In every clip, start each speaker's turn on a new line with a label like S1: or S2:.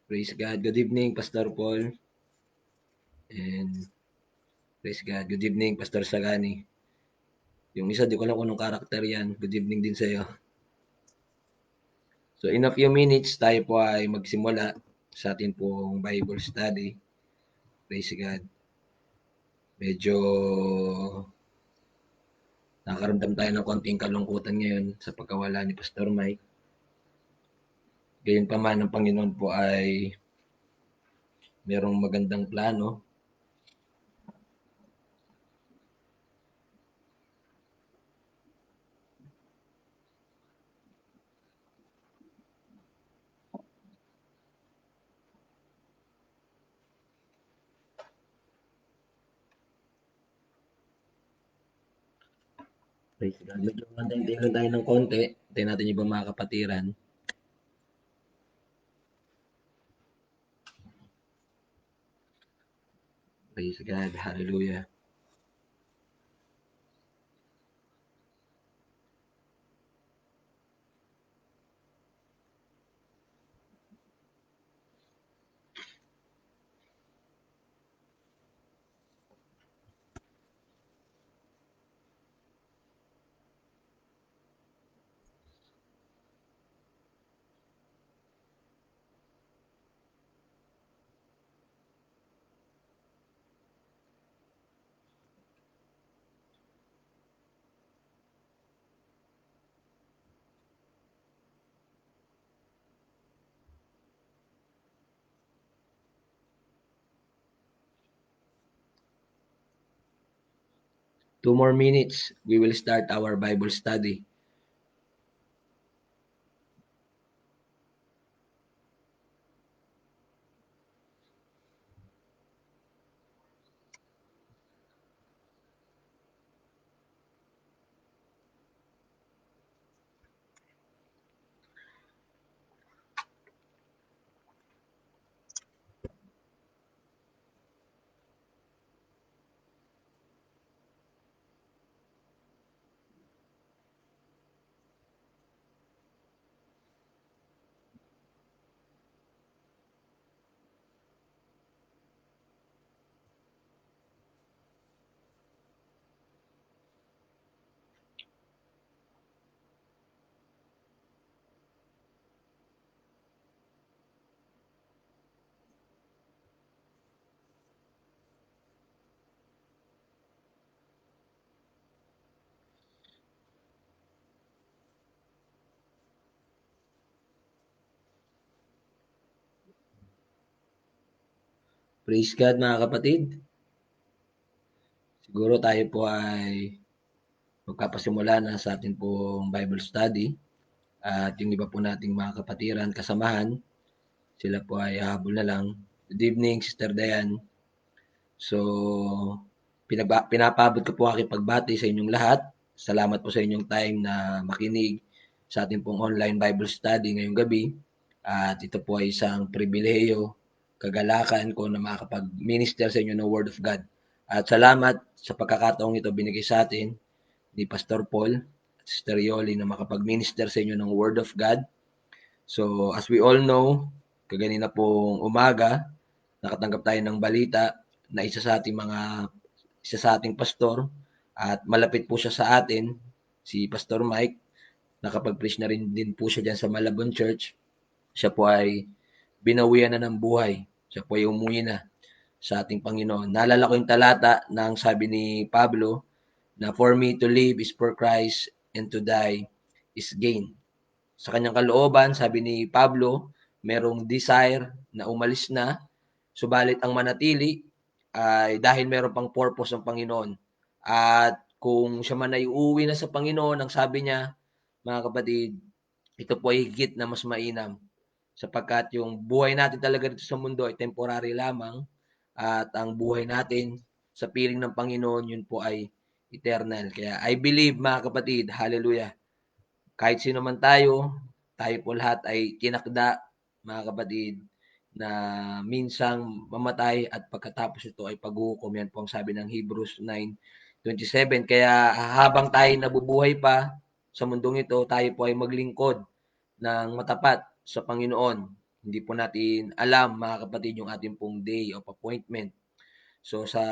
S1: Praise God. Good evening, Pastor Paul. And praise God. Good evening, Pastor Sagani. Yung isa, di ko alam kung anong karakter yan. Good evening din sa'yo. So, in a few minutes, tayo po ay magsimula sa ating pong Bible study. Praise God. Medyo nakaramdam tayo ng konting kalungkutan ngayon sa pagkawala ni Pastor Mike. Gayunpaman, ang Panginoon po ay merong magandang plano. Praise God. Medyo mantay-tayo tayo ng konti. Tayo natin yung mga kapatiran. Praise God. Hallelujah. Two more minutes, we will start our Bible study. Praise God mga kapatid. Siguro tayo po ay magpapasimula na sa ating pong Bible study. At yung iba po nating mga kapatiran, kasamahan, sila po ay habol na lang. Good evening, Sister Dayan. So, pinapabot ko po aking pagbati sa inyong lahat. Salamat po sa inyong time na makinig sa ating pong online Bible study ngayong gabi. At ito po ay isang pribilehiyo, kagalakan ko na makakapag-minister sa inyo ng Word of God. At salamat sa pagkakataong ito binigay sa atin ni Pastor Paul at Sister Yoli na makapag-minister sa inyo ng Word of God. So, as we all know, kaganina pong umaga, nakatanggap tayo ng balita na isa sa ating pastor at malapit po siya sa atin, si Pastor Mike. Nakapag-preach na rin din po siya dyan sa Malabon Church. Siya po ay binawian na ng buhay. Siya po ay umuwi na sa ating Panginoon. Naalala ko yung talata ng sabi ni Pablo na for me to live is for Christ and to die is gain. Sa kanyang kalooban, sabi ni Pablo, merong desire na umalis na, subalit ang manatili ay dahil meron pang purpose ng Panginoon. At kung siya man ay uuwi na sa Panginoon, ang sabi niya, mga kapatid, ito po ay higit na mas mainam sapagkat yung buhay natin talaga dito sa mundo ay temporary lamang at ang buhay natin sa piling ng Panginoon, yun po ay eternal. Kaya I believe mga kapatid, hallelujah, kahit sino man tayo po lahat ay tinakda mga kapatid na minsang mamatay at pagkatapos ito ay paghuhukom. Yan po ang sabi ng Hebrews 9:27. Kaya habang tayo nabubuhay pa sa mundong ito, tayo po ay maglingkod ng matapat sa Panginoon. Hindi po natin alam, mga kapatid, yung ating pong day of appointment. So sa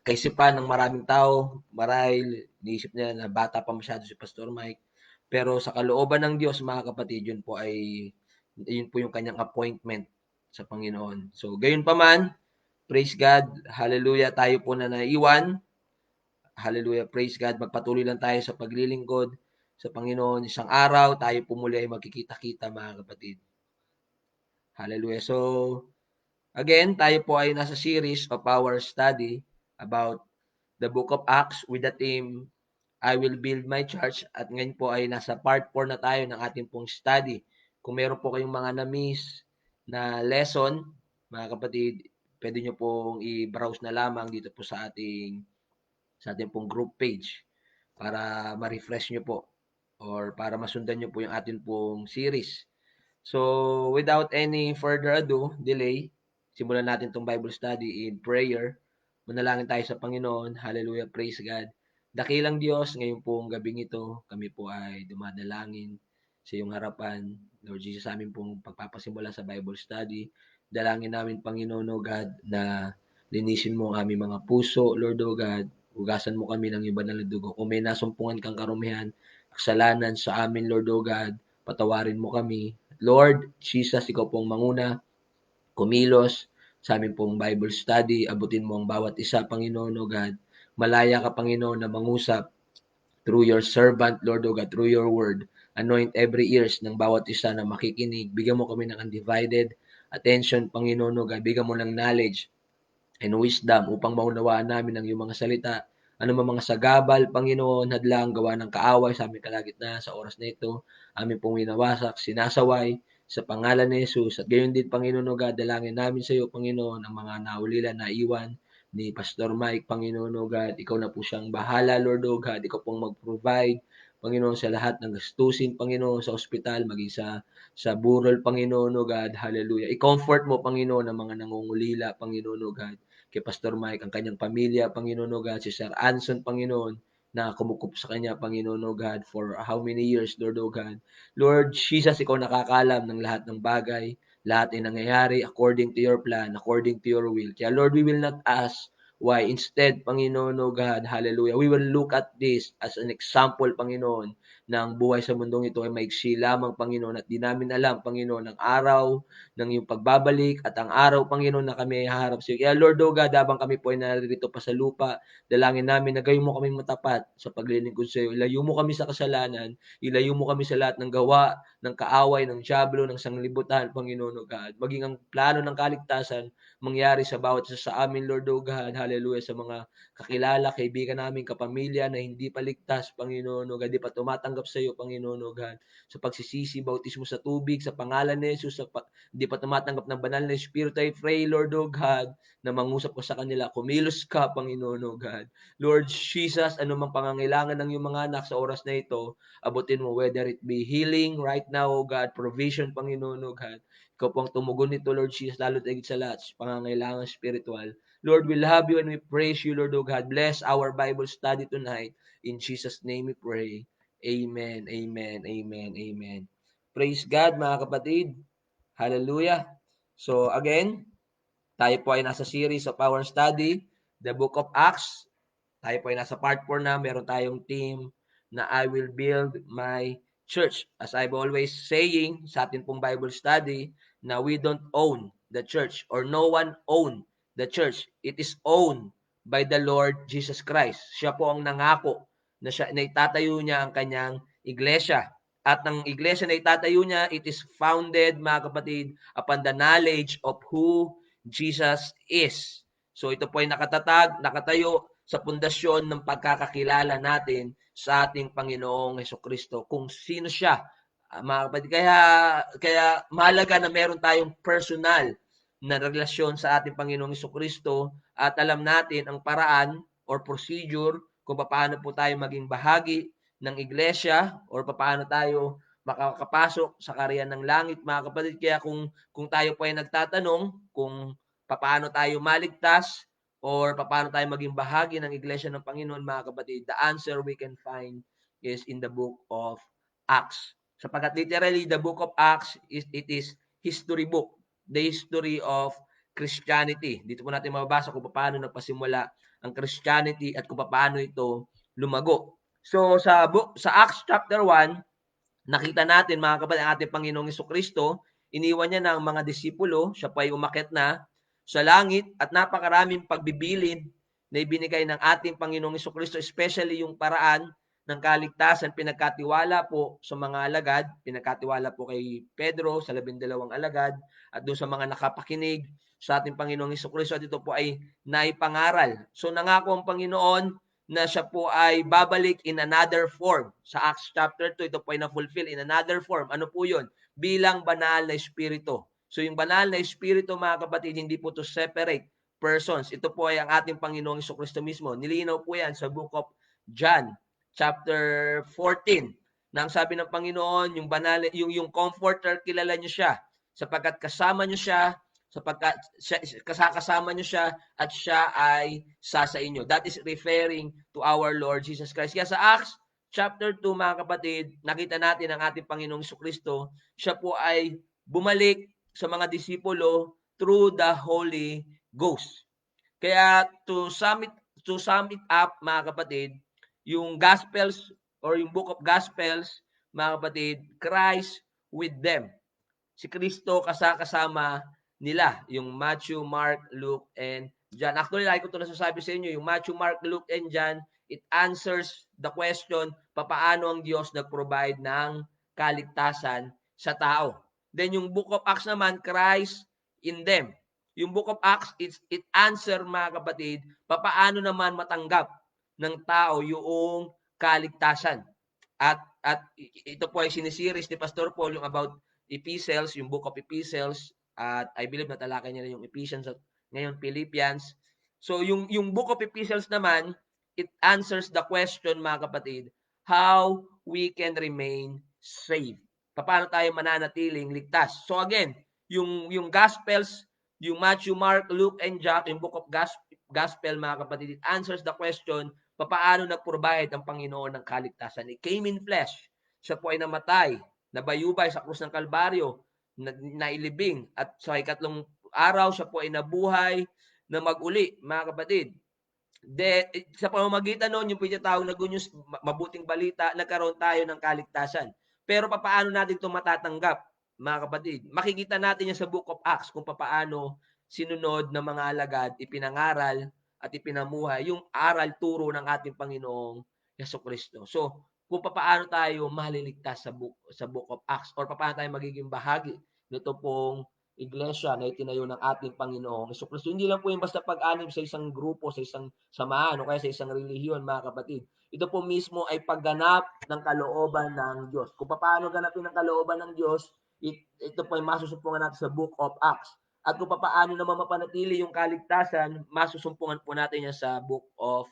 S1: kaisipan ng maraming tao, marahil iniisip nila na bata pa masyado si Pastor Mike. Pero sa kalooban ng Diyos, mga kapatid, yun po yung kanyang appointment sa Panginoon. So gayon pa man, praise God, hallelujah, tayo po na naiwan. Hallelujah, praise God, magpatuloy lang tayo sa paglilingkod sa Panginoon. Isang araw, tayo po muli ay magkikita-kita, mga kapatid. Hallelujah. So, again, tayo po ay nasa series of our study about the book of Acts with the theme, I will build my church. At ngayon po ay nasa part 4 na tayo ng ating pong study. Kung meron po kayong mga na-miss na lesson, mga kapatid, pwede nyo pong i-browse na lamang dito po sa ating pong group page para ma-refresh nyo po or para masundan nyo po yung ating pong series. So, without any further ado, delay, simulan natin itong Bible study in prayer. Manalangin tayo sa Panginoon. Hallelujah, praise God. Dakilang Diyos, ngayon pong gabing ito, kami po ay dumadalangin sa iyong harapan. Lord Jesus, sa amin pong pagpapasimula sa Bible study. Dalangin namin, Panginoon, O God, na linisin mo ang aming mga puso, Lord, O God. Hugasan mo kami ng iyong banal na dugo. Kung may nasumpungan kang karumihan, kasalanan sa amin, Lord, O God, patawarin mo kami. Lord Jesus, ikaw pong manguna, kumilos sa aming pong Bible study. Abutin mo ang bawat isa, Panginoon, O God. Malaya ka, Panginoon, na mangusap through your servant, Lord, O God, through your word. Anoint every ears ng bawat isa na makikinig. Bigyan mo kami ng undivided attention, Panginoon, O God. Bigyan mo ng knowledge and wisdom upang maunawaan namin ang iyong mga salita. Ano mga sagabal, Panginoon, hadlang, gawa ng kaaway sa aming kalagitnaan sa oras na ito, amin pong winawasak, sinasaway, sa pangalan ni Jesus. At gayon din, Panginoon, O God, dalangin namin sa iyo, Panginoon, ang mga naulila na iwan ni Pastor Mike, Panginoon, O God. Ikaw na po siyang bahala, Lord, O God. Ikaw pong mag-provide, Panginoon, sa lahat ng gastusin, Panginoon, sa ospital, maging sa burol, Panginoon, O God. Hallelujah. I-comfort mo, Panginoon, ang mga nangungulila, Panginoon, O God, kay Pastor Mike, ang kanyang pamilya, Panginoon, O God, si Sir Anson, Panginoon, na kumukup sa kanya, Panginoon, O God, for how many years, Lord, O God. Lord Jesus, ikaw nakakalam ng lahat ng bagay, lahat ay nangyayari according to your plan, according to your will. Kaya Lord, we will not ask why. Instead, Panginoon, O God, hallelujah, we will look at this as an example, Panginoon, na ang buhay sa mundong ito ay maiksi lamang, Panginoon, at di namin alam, Panginoon, ang araw ng iyong pagbabalik at ang araw, Panginoon, na kami ay haharap sa iyo. Kaya Lord, O God, habang kami po ay narito pa sa lupa, dalangin namin na gayon mo kaming matapat sa paglilingkod sa iyo. Ilayo mo kami sa kasalanan, ilayo mo kami sa lahat ng gawa, ng kaaway, ng dyablo, ng sanglibutan, Panginoon, O God. Maging ang plano ng kaligtasan mangyari sa bawat isa sa amin, Lord, O God. Hallelujah. Sa mga kakilala, kaibigan namin, kapamilya na hindi paligtas, Panginoon, O God. Di pa tumatanggap sa iyo, Panginoon, O God. Sa pagsisisi, bautismo sa tubig, sa pangalan ni Jesus, hindi pa tumatanggap ng banal na Espiritu, I pray, Lord, O God, na mangusap ko sa kanila. Kumilos ka, Panginoon, O God. Lord Jesus, anumang pangangailangan ng iyong mga anak sa oras na ito, abutin mo, whether it be healing right now, O God, provision, Panginoon, O God. Ikaw po ang tumugon nito, Lord Jesus, lalo tigit sa lahat, pangangailangan spiritual. Lord, we love you and we praise you, Lord, O God. Bless our Bible study tonight. In Jesus' name we pray. Amen, amen, amen, amen. Praise God, mga kapatid. Hallelujah. So again, tayo po ay nasa series of our study, the book of Acts. Tayo po ay nasa part 4 na, meron tayong theme na I will build my church. As I've always saying sa atin pong Bible study, na we don't own the church or no one own the church. It is owned by the Lord Jesus Christ. Siya po ang nangako na itatayo niya ang kanyang iglesia. At ng iglesia na itatayo niya, it is founded, mga kapatid, upon the knowledge of who Jesus is. So ito po ay nakatayo sa pundasyon ng pagkakakilala natin sa ating Panginoong Hesukristo, kung sino siya. Mga kapatid, kaya mahalaga na meron tayong personal na relasyon sa ating Panginoong Hesukristo at alam natin ang paraan or procedure kung paano po tayo maging bahagi ng iglesia or paano tayo makakapasok sa kaharian ng langit, mga kapatid. Kaya kung tayo po ay nagtatanong kung paano tayo maligtas or paano tayo maging bahagi ng iglesia ng Panginoon, mga kapatid, the answer we can find is in the book of Acts. Sapagkat literally, the book of Acts, it is history book, the history of Christianity. Dito po natin mababasa kung paano nagpasimula ang Christianity at kung paano ito lumago. So sa Acts chapter 1, nakita natin mga kapatid ang ating Panginoong Jesucristo, iniwan niya ng mga disipulo, siya pa ay umakyat na sa langit at napakaraming pagbibilin na ibinigay ng ating Panginoong Jesucristo, especially yung paraan ng kaligtasan, pinagkatiwala po sa mga alagad, pinagkatiwala po kay Pedro sa 12 alagad at doon sa mga nakapakinig sa ating Panginoong Jesucristo at ito po ay naipangaral. So nangako ang Panginoon na siya po ay babalik in another form. Sa Acts chapter 2, ito po ay na-fulfill in another form. Ano po yun? Bilang banal na espiritu. So yung banal na espiritu, mga kapatid, hindi po to separate persons. Ito po ay ang ating Panginoong Jesucristo mismo. Nilinaw po yan sa book of John, chapter 14. Nang sabi ng Panginoon, yung banal, yung comforter, kilala niyo siya. Sapagkat kasama niyo siya, sapagkat kasama niyo siya at siya ay sa inyo. That is referring to our Lord Jesus Christ. Kaya sa Acts chapter 2, mga kapatid, nakita natin ang ating Panginoong Jesucristo. Siya po ay bumalik sa mga disipulo through the Holy Ghost. Kaya to sum it up, mga kapatid, yung Gospels or yung Book of Gospels, mga kapatid, Christ with them. Si Kristo kasama nila, yung Matthew, Mark, Luke, and John. Actually, lagi ko ito nasasabi sa inyo, yung Matthew, Mark, Luke, and John, it answers the question, papaano ang Diyos nag-provide ng kaligtasan sa tao. Then yung Book of Acts naman, Christ in them. Yung Book of Acts, it answer, mga kapatid, papaano naman matanggap ng tao yung kaligtasan. At ito po ay sinisiris ni Pastor Paul yung about Epistles, yung book of Epistles, at I believe natalakay niya yung Ephesians at ngayon Philippians. So yung book of Epistles naman, it answers the question, mga kapatid, how we can remain saved. Paano tayo mananatiling ligtas? So again, yung Gospels, yung Matthew, Mark, Luke, and John, yung book of Gospel, mga kapatid, it answers the question, paano nag-provide ang Panginoon ng kaligtasan. It came in flesh. Siya po ay namatay, nabayubay sa krus ng Kalbaryo, nailibing, at sa ikatlong araw siya po ay nabuhay na mag-uli, mga kapatid. Sa pamamagitan noon, yung pinatawag na good news, mabuting balita, nagkaroon tayo ng kaligtasan. Pero paano natin ito matatanggap, mga kapatid? Makikita natin yan sa Book of Acts kung paano sinunod ng mga alagad, ipinangaral at ipinamuhay yung aral turo ng ating Panginoong Jesucristo. So, kung paano tayo maliligtas sa book of Acts or paano tayo magiging bahagi nito pong iglesia na itinayo ng ating Panginoong Jesucristo. Hindi lang po yung basta pag-anim sa isang grupo, sa isang samahan o kaya sa isang relihiyon, mga kapatid. Ito po mismo ay pagganap ng kalooban ng Diyos. Kung paano ganapin ang kalooban ng Diyos, ito po ay masusumpungan natin sa book of Acts. At kung paano naman mapanatili yung kaligtasan, masusumpungan po natin yan sa book of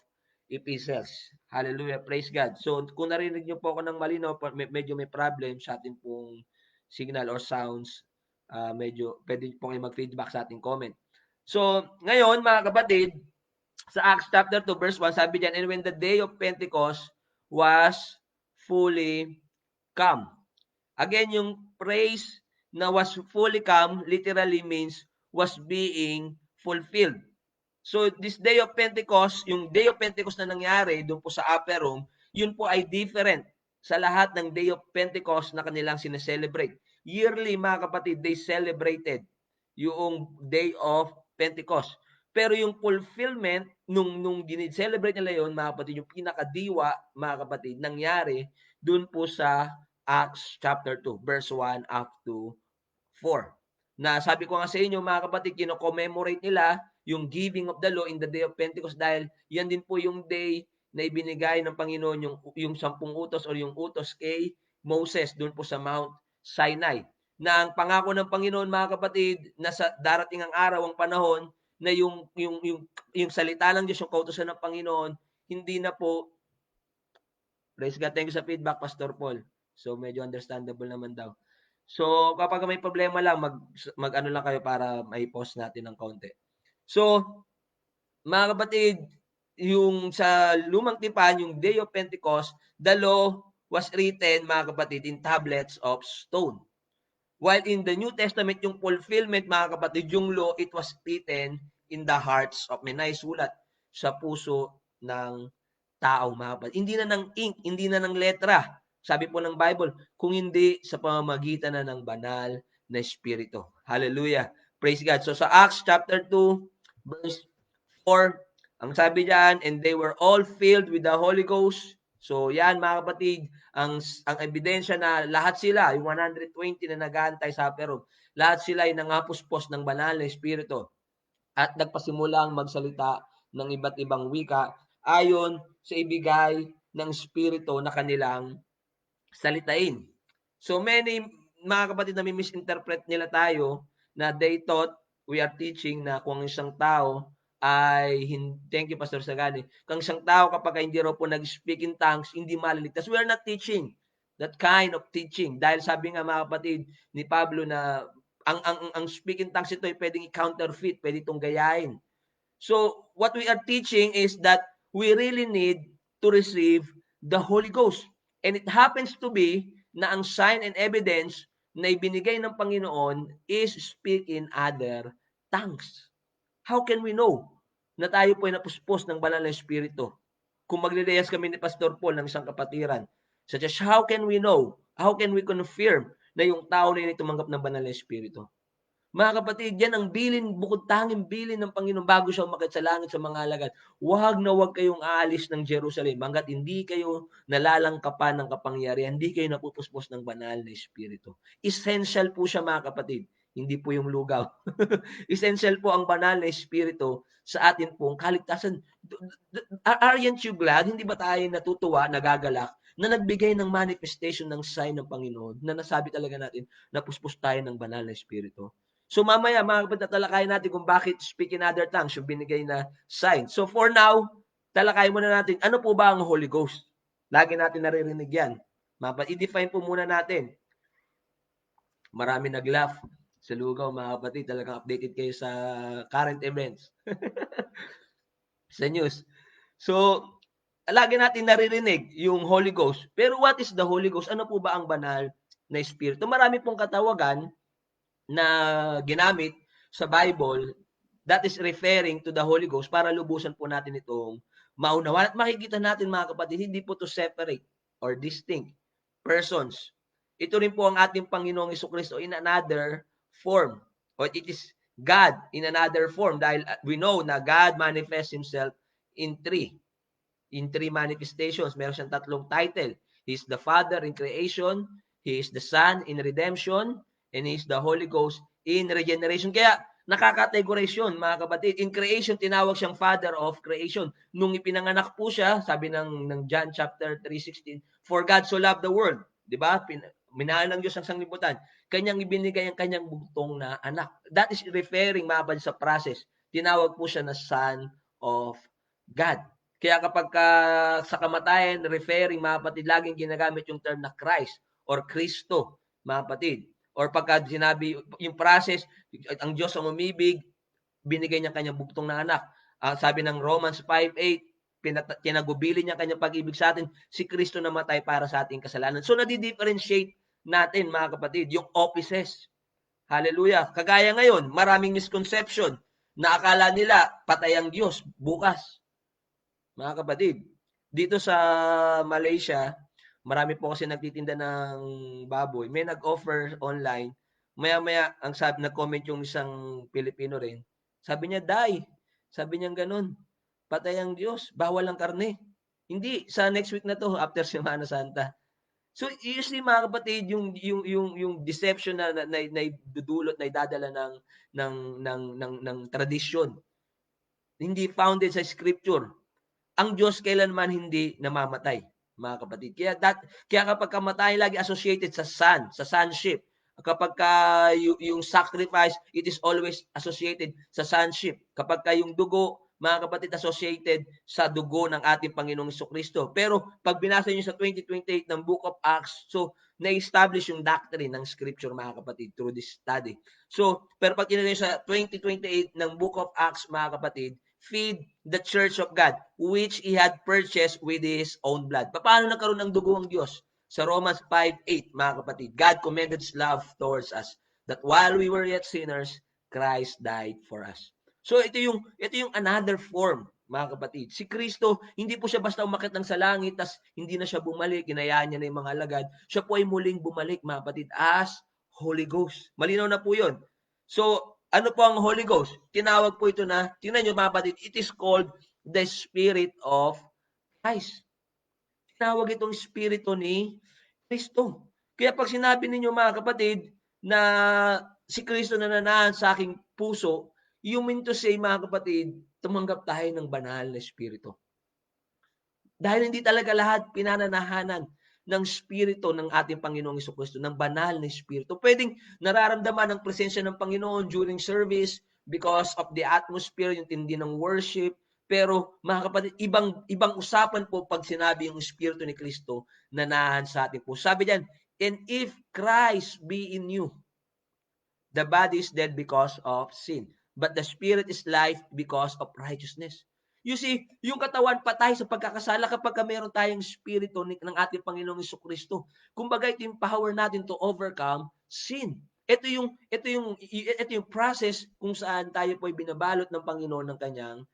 S1: Epistles. Hallelujah, praise God. So kung narinig niyo po ako ng malinaw, medyo may problem sa ating pong signal or sounds, medyo pwede po kayo mag-feedback sa ating comment. So ngayon, mga kapatid, sa Acts chapter 2 verse 1, sabi diyan, and when the day of Pentecost was fully come. Again, yung phrase na was fully come literally means was being fulfilled. So this day of Pentecost, yung day of Pentecost na nangyari doon po sa upper room, yun po ay different sa lahat ng day of Pentecost na kanilang sineselebrate. Yearly, mga kapatid, they celebrated yung day of Pentecost. Pero yung fulfillment nung dinid-celebrate nila yon, mga kapatid, yung pinakadiwa, mga kapatid, nangyari doon po sa Acts chapter 2, verse 1 up to 4. Na sabi ko nga sa inyo, mga kapatid, kino-commemorate nila yung giving of the law in the day of Pentecost dahil yan din po yung day na ibinigay ng Panginoon yung 10 utos or yung utos kay Moses doon po sa Mount Sinai. Na ang pangako ng Panginoon, mga kapatid, na sa darating ang araw, ang panahon na yung salita ng Diyos, yung kautusan ng Panginoon, hindi na po, praise God, thank you sa feedback, Pastor Paul. So medyo understandable naman daw. So kapag may problema lang, mag-ano lang kayo para mai-pause natin ng konti. So, mga kapatid, yung sa lumang tipan, yung day of Pentecost, the law was written, mga kapatid, in tablets of stone. While in the New Testament, yung fulfillment, mga kapatid, yung law, it was written in the hearts of men. Naisulat sa puso ng tao, mga kapatid. Hindi na ng ink, hindi na ng letra. Sabi po ng Bible, kung hindi sa pamamagitan na ng banal na Espiritu. Hallelujah. Praise God. So sa Acts chapter 2, verse 4, ang sabi diyan, and they were all filled with the Holy Ghost. So yan, mga kapatid, ang ebidensya na lahat sila, yung 120 na nag-aantay sa upper room, lahat sila ay nangapuspos ng banal na Espiritu at nagpasimulang magsalita ng iba't ibang wika ayon sa ibigay ng Espiritu na kanilang salitain. So many, mga kapatid, na misinterpret nila tayo na they thought we are teaching na kung isang tao ay, thank you Pastor Sagani, kung isang tao kapag hindi raw po nag-speak in tongues, hindi maliligtas. We are not teaching that kind of teaching. Dahil sabi nga, mga kapatid, ni Pablo na ang speak in tongues ito ay pwedeng i-counterfeit, pwede itong gayahin. So what we are teaching is that we really need to receive the Holy Ghost. And it happens to be na ang sign and evidence na ibinigay ng Panginoon is speak in other tongues. How can we know na tayo po ay napuspos ng banal na Espiritu? Kung magliliyas kami ni Pastor Paul ng isang kapatiran, such as how can we know, how can we confirm na yung tao na yun ay tumanggap ng banal na Espiritu? Mga kapatid, yan ang bilin, bukod tanging bilin ng Panginoon bago siya umakyat sa langit sa mga alagad. Huwag na huwag kayong aalis ng Jerusalem hanggat hindi kayo nalalangkapan ng kapangyarihan, hindi kayo napupuspos ng banal na Espiritu. Essential po siya, mga kapatid, hindi po yung lugaw. Essential po ang banal na Espiritu sa atin pong kaligtasan. Aren't you glad? Hindi ba tayo natutuwa, nagagalak, na nagbigay ng manifestation ng sign ng Panginoon, na nasabi talaga natin na puspos tayo ng banal na Espiritu? So mamaya, mga kapatid, tatalakayin natin kung bakit speak in other tongues yung binigay na sign. So for now, talakayin muna natin, ano po ba ang Holy Ghost? Lagi natin naririnig yan. I-define po muna natin. Marami nag-laugh sa lugaw, mga kapatid. Talagang updated kayo sa current events. Sa news. So, lagi natin naririnig yung Holy Ghost. Pero what is the Holy Ghost? Ano po ba ang banal na Espiritu? Marami pong katawagan na ginamit sa Bible that is referring to the Holy Ghost para lubusan po natin itong maunawan. At makikita natin, mga kapatid, hindi po to separate or distinct persons. Ito rin po ang ating Panginoong Jesucristo in another form. Or it is God in another form dahil we know na God manifests Himself in three manifestations. Meron siyang tatlong title. He is the Father in creation, He is the Son in redemption, and He is the Holy Ghost in regeneration. Kaya nakakategorize yun, mga kapatid. In creation, tinawag siyang Father of creation. Nung ipinanganak po siya, sabi ng John chapter 3:16, for God so loved the world. Diba? Minahal ng Diyos ang sanglibutan. Kanyang ibinigay ang kanyang bugtong na anak. That is referring, mga kapatid, sa process. Tinawag po siya na Son of God. Kaya kapag sa kamatayan, referring, mga kapatid, laging ginagamit yung term na Christ or Kristo, mga kapatid. Or pagka sinabi yung process, ang Diyos ang umibig, binigay niya kanyang bugtong na anak. Sabi ng Romans 5:8, tinagubili niya kanyang pag-ibig sa atin, si Kristo namatay para sa ating kasalanan. So nadi-differentiate natin, mga kapatid, yung offices. Hallelujah. Kagaya ngayon, maraming misconception na akala nila patay ang Diyos bukas. Mga kapatid, dito sa Malaysia, marami po kasi nagtitinda ng baboy. May nag-offer online. Maya-maya, ang sabi, nag-comment yung isang Pilipino rin. Sabi niya, Day, sabi niya ganun, patay ang Diyos, bawal ang karne. Hindi, sa next week na to, after Semana Santa. So usually, mga kapatid, yung deception na dudulot, na idadala ng tradisyon, hindi founded sa scripture. Ang Diyos kailanman hindi namamatay, mga kapatid. Kaya kapag kamatay, lagi associated sa son, sa sonship. Kapag yung sacrifice, it is always associated sa sonship. Kapag yung dugo, mga kapatid, associated sa dugo ng ating Panginoong Jesucristo. Pero pag binasa niyo sa 2028 ng Book of Acts, so na-establish yung doctrine ng Scripture, mga kapatid, through this study. So, pero pag tinignan niyo sa 2028 ng Book of Acts, mga kapatid, feed the church of God, which He had purchased with His own blood. Paano nagkaroon ng dugo ang Diyos? Sa Romans 5:8, mga kapatid, God commended His love towards us, that while we were yet sinners, Christ died for us. So ito yung another form, mga kapatid. Si Kristo, hindi po siya basta umakyat ng sa langit, tas hindi na siya bumalik, hinayaan niya na yung mga alagad. Siya po ay muling bumalik, mga kapatid, as Holy Ghost. Malinaw na po yun. So, ano po ang Holy Ghost? Tinawag po ito na, tingnan nyo mga kapatid, it is called the Spirit of Christ. Tinawag itong Espiritu ni Kristo. Kaya pag sinabi ninyo mga kapatid na si Kristo na nananahan sa aking puso, you mean to say mga kapatid, tumanggap tayo ng banal na Espiritu. Dahil hindi talaga lahat pinananahanan ng Espiritu ng ating Panginoong Jesucristo, ng banal na Espiritu. Pwedeng nararamdaman ang presensya ng Panginoon during service because of the atmosphere, yung tindi ng worship. Pero mga kapatid, ibang usapan po pag sinabi yung Espiritu ni Kristo na nahan sa ating po. Sabi diyan, and if Christ be in you, the body is dead because of sin, but the Spirit is life because of righteousness. You see, yung katawan patay sa pagkakasala kapag meron tayong Espiritu ng ating Panginoong Jesucristo. Kumbaga ito yung power natin to overcome sin. Ito yung process kung saan tayo po ay binabalot ng Panginoon ng kanyang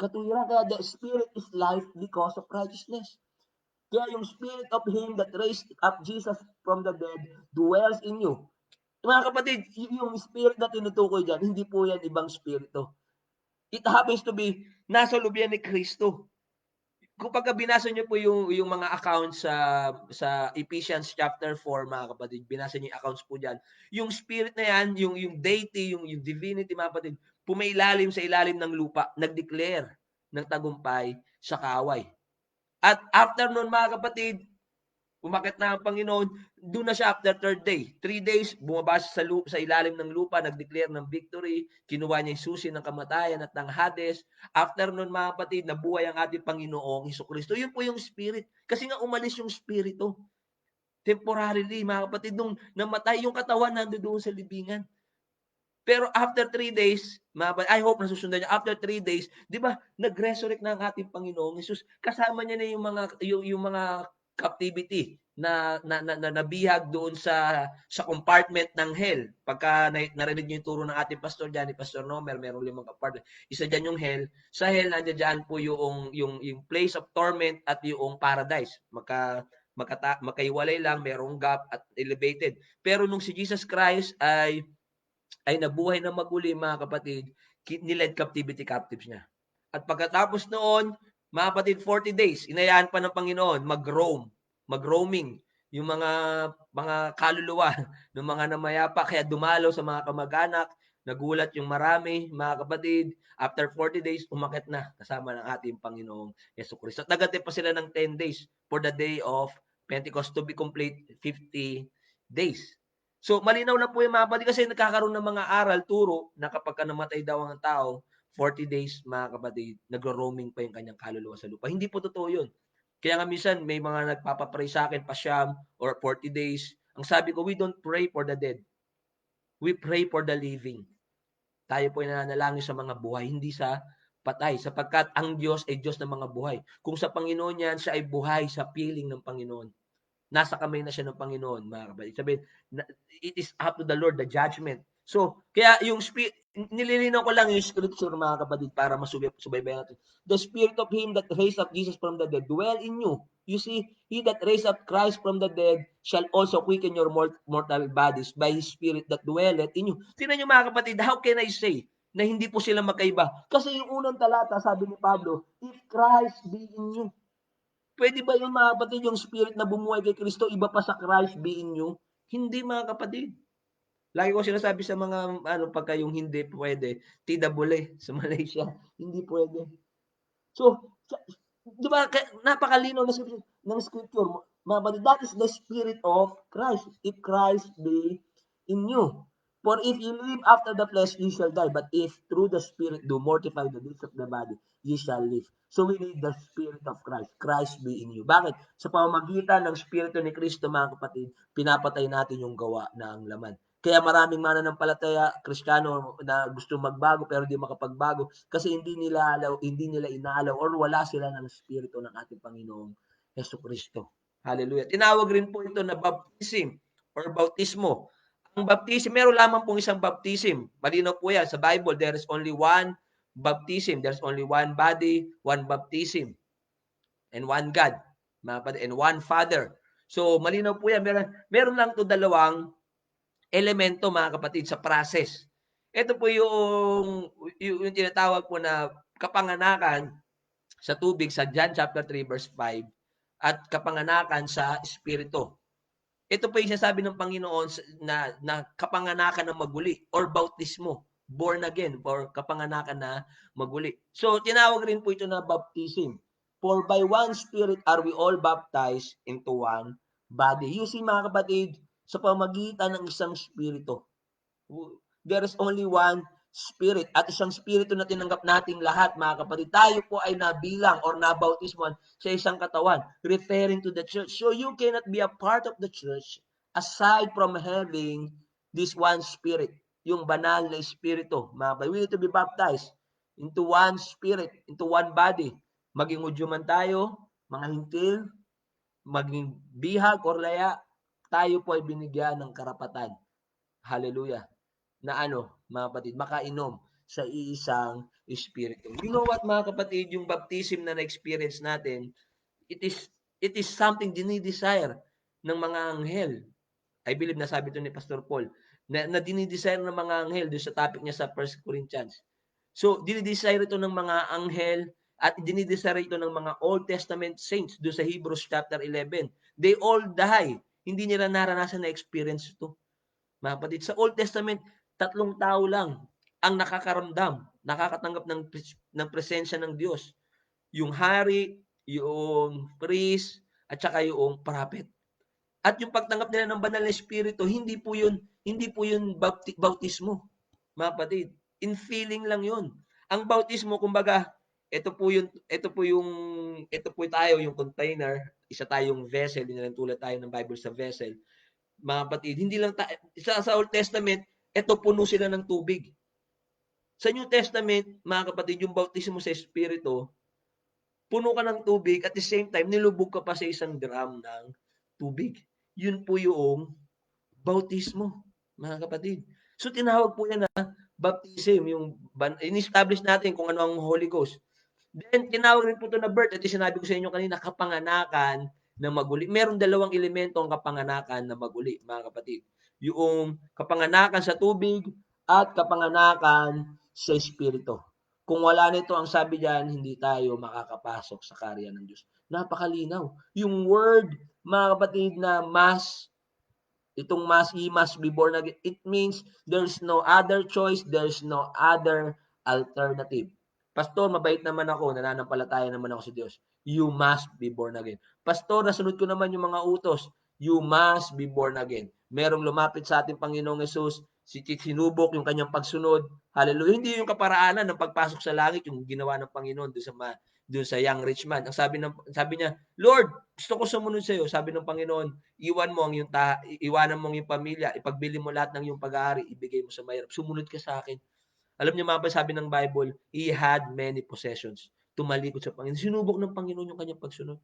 S1: katuwiran. Kaya the Spirit is life because of righteousness. Kaya yung Spirit of Him that raised up Jesus from the dead dwells in you. Mga kapatid, yung spirit na tinutukoy dyan, hindi po yan ibang spirito. It happens to be, nasa loob yan ni Kristo. Kung pagka binasa niyo po yung mga accounts sa Ephesians chapter 4, mga kapatid, binasa niyo yung accounts po dyan. Yung spirit na yan, yung deity, yung divinity, mga kapatid, pumailalim sa ilalim ng lupa, nag-declare ng tagumpay sa kaaway. At after nun, mga kapatid, umakyat na ang Panginoon, doon na siya after third day. 3 days, bumaba sa ilalim ng lupa, nag-declare ng victory, kinuha niya yung susi ng kamatayan at ng Hades. After nun, mga kapatid, nabuhay ang ating Panginoong Jesucristo. Yun po yung spirit. Kasi nga umalis yung spirito. Temporarily, mga kapatid, nung namatay yung katawan, nandoon sa libingan. Pero after 3 days, I hope nasusundan niya, after 3 days, di ba, nag-resurrect na ang ating Panginoong Jesus. Kasama niya na yung mga captivity na nabihag doon sa compartment ng hell. Pagka narinig niyo yung turo ng ating pastor diyan, ni Pastor Nomer, merong 5 compartment. Isa diyan yung hell. Sa hell nandiyan po yung place of torment at yung paradise. Magkaiwalay lang, merong gap at elevated. Pero nung si Jesus Christ ay nabuhay na maguli, mga kapatid, niled captives niya. At pagkatapos noon, mga kapatid, 40 days, inayaan pa ng Panginoon mag-roaming, yung mga kaluluwa ng mga namayapa, kaya dumalaw sa mga kamag-anak, nagulat yung marami, mga kapatid, after 40 days, umakyat na kasama ng ating Panginoong Jesucristo. At nagantay pa sila ng 10 days for the day of Pentecost to be complete 50 days. So, malinaw na po yung mga kapatid kasi nagkakaroon ng mga aral, turo, na kapag namatay daw ang tao, 40 days, mga kapatid, nagro-roaming pa yung kanyang kaluluwa sa lupa. Hindi po totoo yun. Kaya nga minsan, may mga nagpapapray sa akin, pasyam, or 40 days. Ang sabi ko, we don't pray for the dead. We pray for the living. Tayo po ay nananalangin sa mga buhay, hindi sa patay. Sapagkat ang Diyos ay Diyos ng mga buhay. Kung sa Panginoon yan, siya ay buhay sa piling ng Panginoon. Nasa kamay na siya ng Panginoon, mga kapatid. Sabihin, it is up to the Lord, the judgment. So, kaya yung nililinaw ko lang yung scripture, mga kapatid, para masubaybayan natin. The Spirit of Him that raised up Jesus from the dead dwell in you. You see, He that raised up Christ from the dead shall also quicken your mortal bodies by His Spirit that dwelleth in you. Tingnan niyo, mga kapatid, how can I say na hindi po sila magkaiba? Kasi yung unang talata, sabi ni Pablo, if Christ be in you, pwede ba yung mga kapatid, yung spirit na bumuhay kay Kristo, iba pa sa Christ being you? Hindi, mga kapatid. Lagi ko sinasabi sa mga, pagka yung hindi pwede, tidabule sa Malaysia, hindi pwede. So, di ba, napakalino ng scripture, mga kapatid, that is the spirit of Christ. If Christ be in you. For if you live after the flesh, you shall die. But if through the Spirit do mortify the deeds of the body, you shall live. So we need the Spirit of Christ. Christ be in you. Bakit? Sa pamamagitan ng Spirito ni Kristo, mga kapatid, pinapatay natin yung gawa ng laman. Kaya maraming mananampalataya, Kristiyano na gusto magbago pero di makapagbago kasi hindi nila inaalaw or wala sila ng Spirito ng ating Panginoong Jesucristo. Hallelujah. Tinawag rin po ito na baptism or bautismo. Ang baptism, meron lamang pong isang baptism. Malinaw po yan. Sa Bible, there is only one baptism. There's only one body, one baptism, and one God, and one Father. So, malinaw po yan. Meron lang to dalawang elemento, mga kapatid, sa process. Ito po yung tinatawag po na kapanganakan sa tubig sa John chapter 3 verse 5 at kapanganakan sa Espiritu. Ito po yung sinasabi ng Panginoon na kapanganakan ng maguli or bautismo, born again, or kapanganakan na maguli. So, tinawag rin po ito na baptism. For by one Spirit are we all baptized into one body. You see, mga kapatid, sa pamagitan ng isang Espiritu, there is only one Spirit at isang Spirito na tinanggap nating lahat, mga kapatid. Tayo po ay nabilang or nabautismuhan sa isang katawan, referring to the church. So you cannot be a part of the church aside from having this one Spirit, yung banal na Espiritu. Mga kapatid, we need to be baptized into one Spirit, into one body. Maging Hudyo man tayo, mga hintil, maging bihag or laya, tayo po ay binigyan ng karapatan. Hallelujah. Na mga kapatid, makainom sa iisang Espiritu. You know what, mga kapatid, yung baptism na na-experience natin, it is something dinidesire ng mga anghel. I believe nasabi ito ni Pastor Paul, na dinidesire ng mga anghel doon sa topic niya sa 1 Corinthians. So, dinidesire ito ng mga anghel at dinidesire ito ng mga Old Testament saints doon sa Hebrews chapter 11. They all die. Hindi nila naranasan na experience ito. Mga kapatid, sa Old Testament, 3 tao lang ang nakakaramdam, nakakatanggap ng presensya ng Diyos. Yung hari, yung priest, at saka yung prophet. At yung pagtanggap nila ng banal na espiritu, hindi po yun bautismo, mga kapatid. In feeling lang yun. Ang bautismo, kumbaga, ito po tayo, yung container, isa tayong vessel, tulad tayo ng Bible sa vessel. Mga kapatid, hindi lang sa Old Testament, ito puno sila ng tubig. Sa New Testament, mga kapatid, yung bautismo sa Espiritu, puno ka ng tubig, at the same time, nilubog ka pa sa isang drum ng tubig. Yun po yung bautismo, mga kapatid. So, tinawag po yan na baptism, in-establish natin kung ano ang Holy Ghost. Then, tinawag rin po ito na birth. At sinabi ko sa inyo kanina, kapanganakan na maguli. Meron dalawang elemento ang kapanganakan na maguli, mga kapatid. Yung kapanganakan sa tubig at kapanganakan sa Espiritu. Kung wala nito, ang sabi diyan, hindi tayo makakapasok sa karya ng Diyos. Napakalinaw. Yung word, mga kapatid, na itong he must be born again, it means there's no other choice, there's no other alternative. Pastor, mabait naman ako, nananampalataya naman ako sa Diyos. You must be born again. Pastor, nasunod ko naman yung mga utos. You must be born again. Merong lumapit sa ating Panginoong Yesus, sinubok yung kanyang pagsunod. Hallelujah. Hindi yung kaparaanan ng pagpasok sa langit, yung ginawa ng Panginoon doon sa young rich man. Ang sabi niya, Lord, gusto ko sumunod sa iyo. Sabi ng Panginoon, iwanan mo ang iyong pamilya, ipagbili mo lahat ng iyong pag-aari, ibigay mo sa mahirap. Sumunod ka sa akin. Alam niyo mga sabi ng Bible, he had many possessions. Tumalikod sa Panginoon. Sinubok ng Panginoon yung kanyang pagsunod.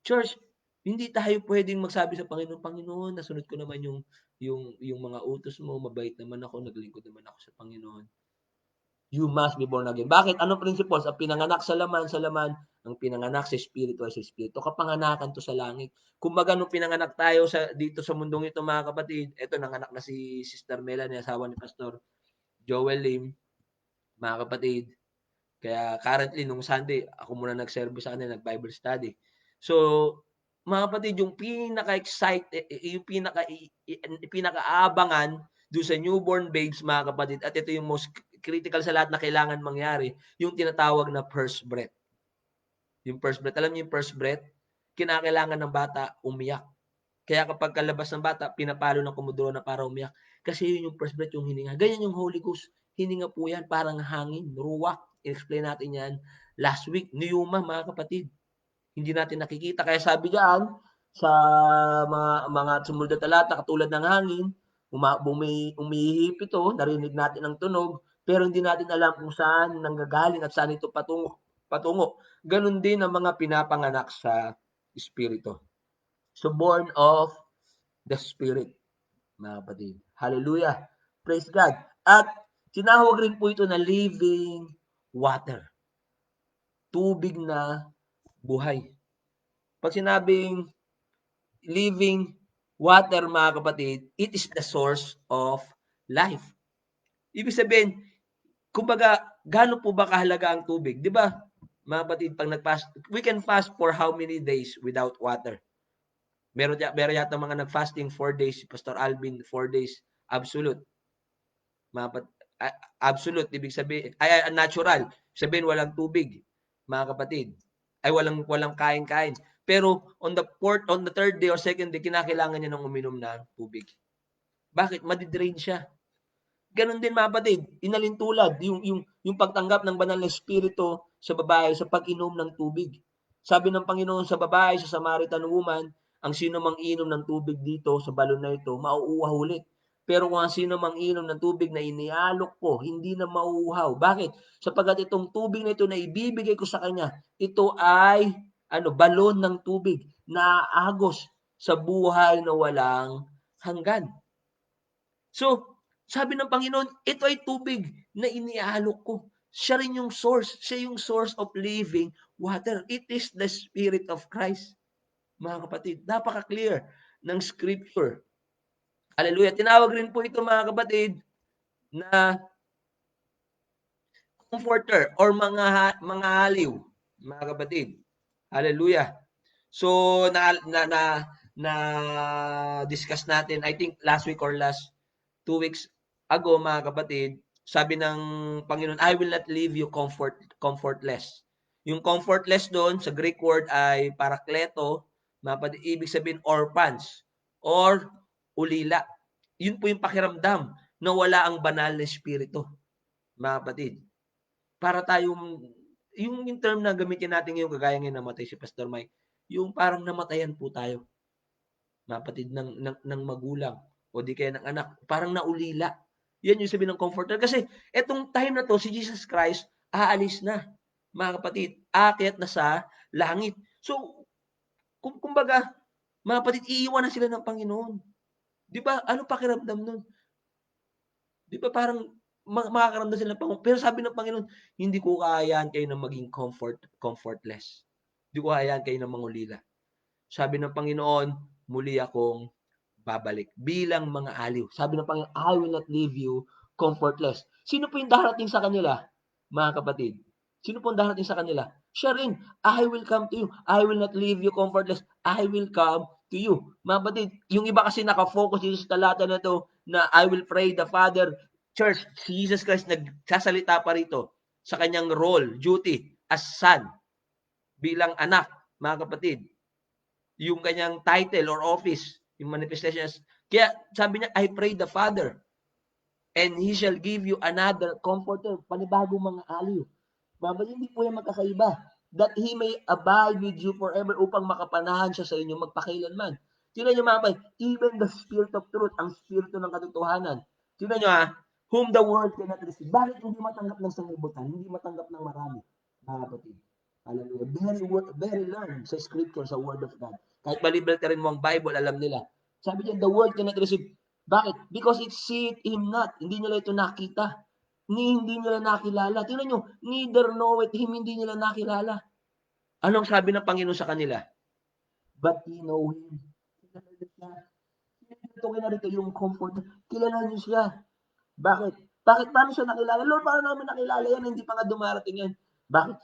S1: Church, hindi tayo pwedeng magsabi sa Panginoon, Panginoon, nasunod ko naman yung mga utos mo, mabait naman ako, naglingkod naman ako sa Panginoon. You must be born again. Bakit? Anong principles? Ang pinanganak sa laman, ang pinanganak sa espiritu ay sa espiritu. Kapanganakan to sa langit. Kumbaga, nung pinanganak tayo dito sa mundong ito, mga kapatid, eto, nanganak na si Sister Melanie, asawa ni Pastor Joel Lim, mga kapatid. Kaya currently, nung Sunday, ako muna nag-service sa kanila, nag-Bible study. So, mga kapatid, yung pinaka-excited, yung pinaka-aabangan doon sa newborn babes, mga kapatid, at ito yung most critical sa lahat na kailangan mangyari, yung tinatawag na first breath. Yung first breath. Alam niyo yung first breath? Kinakailangan ng bata umiyak. Kaya kapag kalabas ng bata, pinapalo ng kumuduro na para umiyak. Kasi yun yung first breath, yung hininga. Ganyan yung Holy Ghost. Hininga po yan, parang hangin, ruwak. I-explain natin yan last week. Niyuma, mga kapatid. Hindi natin nakikita. Kaya sabi diyan, sa mga sumunod na talata, katulad ng hangin, umihip ito, narinig natin ang tunog, pero hindi natin alam kung saan nanggagaling at saan ito patungo. Ganon din ang mga pinapanganak sa Espiritu. So born of the Spirit, mga kapatid. Hallelujah. Praise God. At tinawag rin po ito na living water. Tubig na buhay. Pag sinabing living water, mga kapatid, it is the source of life. Ibig sabihin, kumbaga, gaano po ba kahalaga ang tubig? Di ba, mga kapatid, pag nag-fast, we can fast for how many days without water? Meron yata mga nag-fasting 4 days, Pastor Alvin, 4 days, absolute. Absolute, ibig sabihin, ay natural, sabihin walang tubig, mga kapatid. Ay walang kain-kain. Pero on the third day or second day, kinakailangan niya ng uminom ng tubig. Bakit? Madidrain siya. Ganon din, mga kapatid, inalintulad yung pagtanggap ng banal na espiritu sa babae sa pag-inom ng tubig. Sabi ng Panginoon sa babae, sa Samaritan woman, ang sino mang inom ng tubig dito sa balon na ito, mauuhaw ulit. Pero kung ang sino mang inom ng tubig na inialok ko, hindi na mauuhaw. Bakit? Sapagkat itong tubig na ito na ibibigay ko sa kanya, ito ay balon ng tubig na agos sa buhay na walang hanggan. So, sabi ng Panginoon, ito ay tubig na iniaalok ko. Siya rin yung source. Siya yung source of living water. It is the Spirit of Christ. Mga kapatid, napaka-clear ng Scripture. Hallelujah. Tinawag rin po ito, mga kapatid, na comforter or mga haliw, mga kapatid. Hallelujah. So, na discuss natin, I think last week or last 2 weeks ago, mga kapatid, sabi ng Panginoon, I will not leave you comfortless. Yung comfortless doon, sa Greek word ay parakleto, mga kapatid, ibig sabihin orphans or ulila. Yun po yung pakiramdam na wala ang banal na espiritu, mga kapatid. Para tayong, yung term na gamitin natin ngayon, kagaya ngayon namatay si Pastor Mike, yung parang namatayan po tayo, mga kapatid, ng magulang o di kaya ng anak, parang naulila. Yan yung sabi ng comforter. Kasi etong time na to, si Jesus Christ, aalis na, mga kapatid, aakyat na sa langit. So, kumbaga, mga kapatid, iiwan na sila ng Panginoon. Di ba? Ano pakiramdam nun? Di ba parang makakaramdam sila ng Panginoon? Pero sabi ng Panginoon, hindi ko kayaan kayo na maging comfortless. Hindi ko kayaan kayo na mangulila. Sabi ng Panginoon, muli akong babalik bilang mga aliw. Sabi ng Panginoon, I will not leave you comfortless. Sino po yung darating sa kanila, mga kapatid? Sino po yung darating sa kanila? Siya rin, I will come to you. I will not leave you comfortless. I will come to you. Mga kapatid, yung iba kasi nakafocus dito sa talata na to na I will pray the Father. Church, si Jesus Christ nagsasalita pa rito sa kanyang role, duty as son, bilang anak, mga kapatid. Yung kanyang title or office, yung manifestations. Kaya sabi niya, I pray the Father, and He shall give you another comforter, panibagong mga aliw. Babalik, hindi po yan magkakaiba. That He may abide with you forever, upang makapanahan siya sa inyo magpakailanman. Tingnan niyo, mga kapatid, even the Spirit of truth, ang Spirito ng katotohanan. Tingnan niyo, whom the world cannot receive. Bakit hindi matanggap ng sanglibutan? Hindi matanggap ng marami, mga kapatid. Hallelujah. Very learned sa Scripture, sa Word of God. Kahit balibaltarin mo ang Bible, alam nila. Sabi niya, the world cannot receive. Bakit? Because it seeth Him not. Hindi nila ito nakita. Hindi nila nakilala. Tingnan nyo, neither know it Him, hindi nila nakilala. Anong sabi ng Panginoon sa kanila? But ye know Him. Kilala niyo siya. Ito kinarito yung comfort. Kilala niyo siya. Bakit? Bakit paano siya nakilala? Lord, paano namin nakilala yan? Hindi pa nga dumarating yan. Bakit?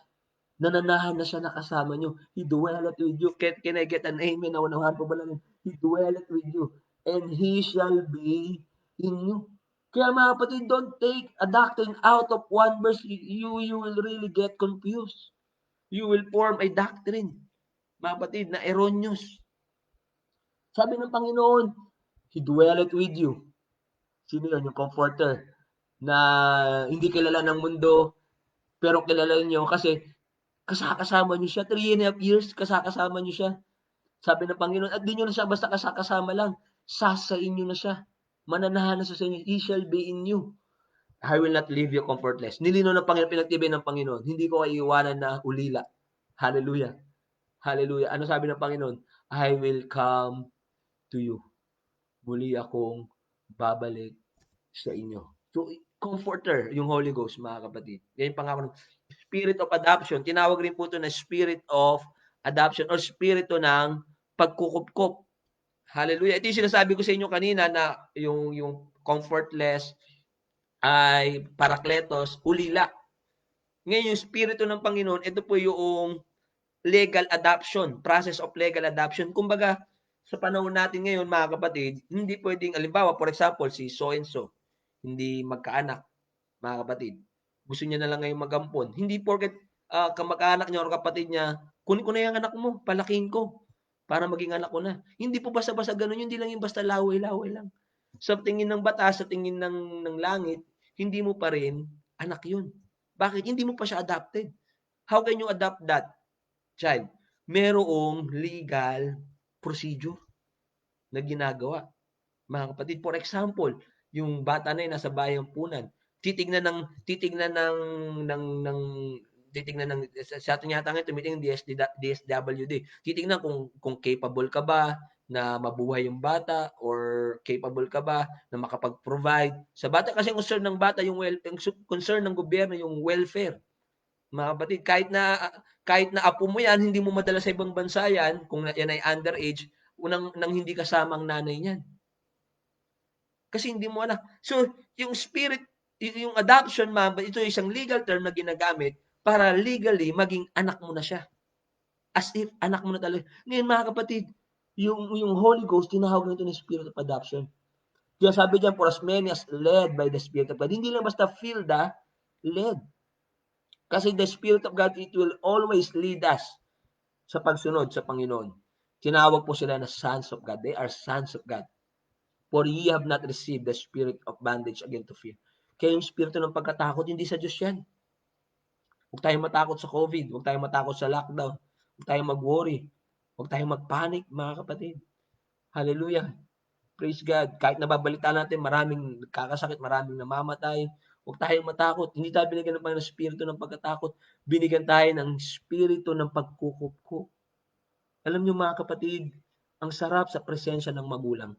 S1: Nananahan na siya na kasama nyo. He dwelleth with you. Can I get an amen? Naunawahan po ba lang? He dwelleth with you. And He shall be in you. Kaya mga kapatid, don't take a doctrine out of one verse. You will really get confused. You will form a doctrine, mga kapatid, na erroneous. Sabi ng Panginoon, He dwelleth with you. Sino yun? Yung comforter na hindi kilala ng mundo, pero kilala niyo kasi kasama niyo siya. 3.5 years, kasama niyo siya. Sabi ng Panginoon, at di niyo na siya basta kasama lang. Sasain niyo na siya. Mananahan na siya sa inyo. He shall be in you. I will not leave you comfortless. Nilino ng Panginoon, pinagtibay ng Panginoon. Hindi ko kayo iwanan na ulila. Hallelujah. Hallelujah. Ano sabi ng Panginoon? I will come to you. Muli akong babalik sa inyo. So, comforter, yung Holy Ghost, mga kapatid. Yan yung pangako ng spirit of adoption. Tinawag rin po ito na spirit of adoption or spirito ng pagkukupkup. Hallelujah. Ito yung sinasabi ko sa inyo kanina na yung comfortless ay parakletos, ulila. Ngayon, yung spirito ng Panginoon, ito po yung legal adoption, process of legal adoption. Kumbaga, sa panahon natin ngayon, mga kapatid, hindi pwedeng, alimbawa, for example, si so-and-so, hindi magkaanak, mga kapatid. Gusto niya na lang ngayon magampon. Hindi porket kamag-anak niya o kapatid niya, kunin ko na yung anak mo, palakihin ko, para maging anak ko na. Hindi po basta-basta ganun, hindi lang yung basta laway-laway lang. Sa tingin ng batas, sa tingin ng langit, hindi mo pa rin anak yun. Bakit? Hindi mo pa siya adopted. How can you adopt that child? Merong legal procedure na ginagawa. Mga kapatid, for example, yung bata na yun nasa bayang punan, titignan ng titignan ng titignan ng sa atin yata ngayon tumitingin DSWD. Titignan kung capable ka ba na mabuhay yung bata or capable ka ba na makapag-provide. Sa bata kasi concern ng bata yung concern ng gobyerno yung welfare. Mga kapatid, kahit na apo mo yan, hindi mo madala sa ibang bansa yan, kung yan ay underage, unang nang hindi kasama ang nanay niyan. Kasi hindi mo anak. So, yung spirit, yung adoption, ito isang legal term na ginagamit para legally maging anak mo na siya. As if anak mo na talaga. Ngayon mga kapatid, yung Holy Ghost, tinahawag nito ng spirit of adoption. Kaya sabi diyan, for as many as led by the Spirit of God. Hindi lang basta feel the led. Kasi the Spirit of God, it will always lead us sa pagsunod sa Panginoon. Tinawag po sila na sons of God. They are sons of God. For ye have not received the spirit of bondage again to fear. Kaya yung spirito ng pagkatakot, hindi sa Diyos yan. Huwag tayong matakot sa COVID. Huwag tayong matakot sa lockdown. Huwag tayong mag-worry. Huwag tayong mag-panic, mga kapatid. Hallelujah. Praise God. Kahit nababalita natin, maraming kakasakit, maraming namamatay. Huwag tayong matakot. Hindi tayo binigyan ng Panginoon ng spirito ng pagkatakot. Binigyan tayo ng spirito ng pagkukup. Alam niyo mga kapatid, ang sarap sa presensya ng magulang.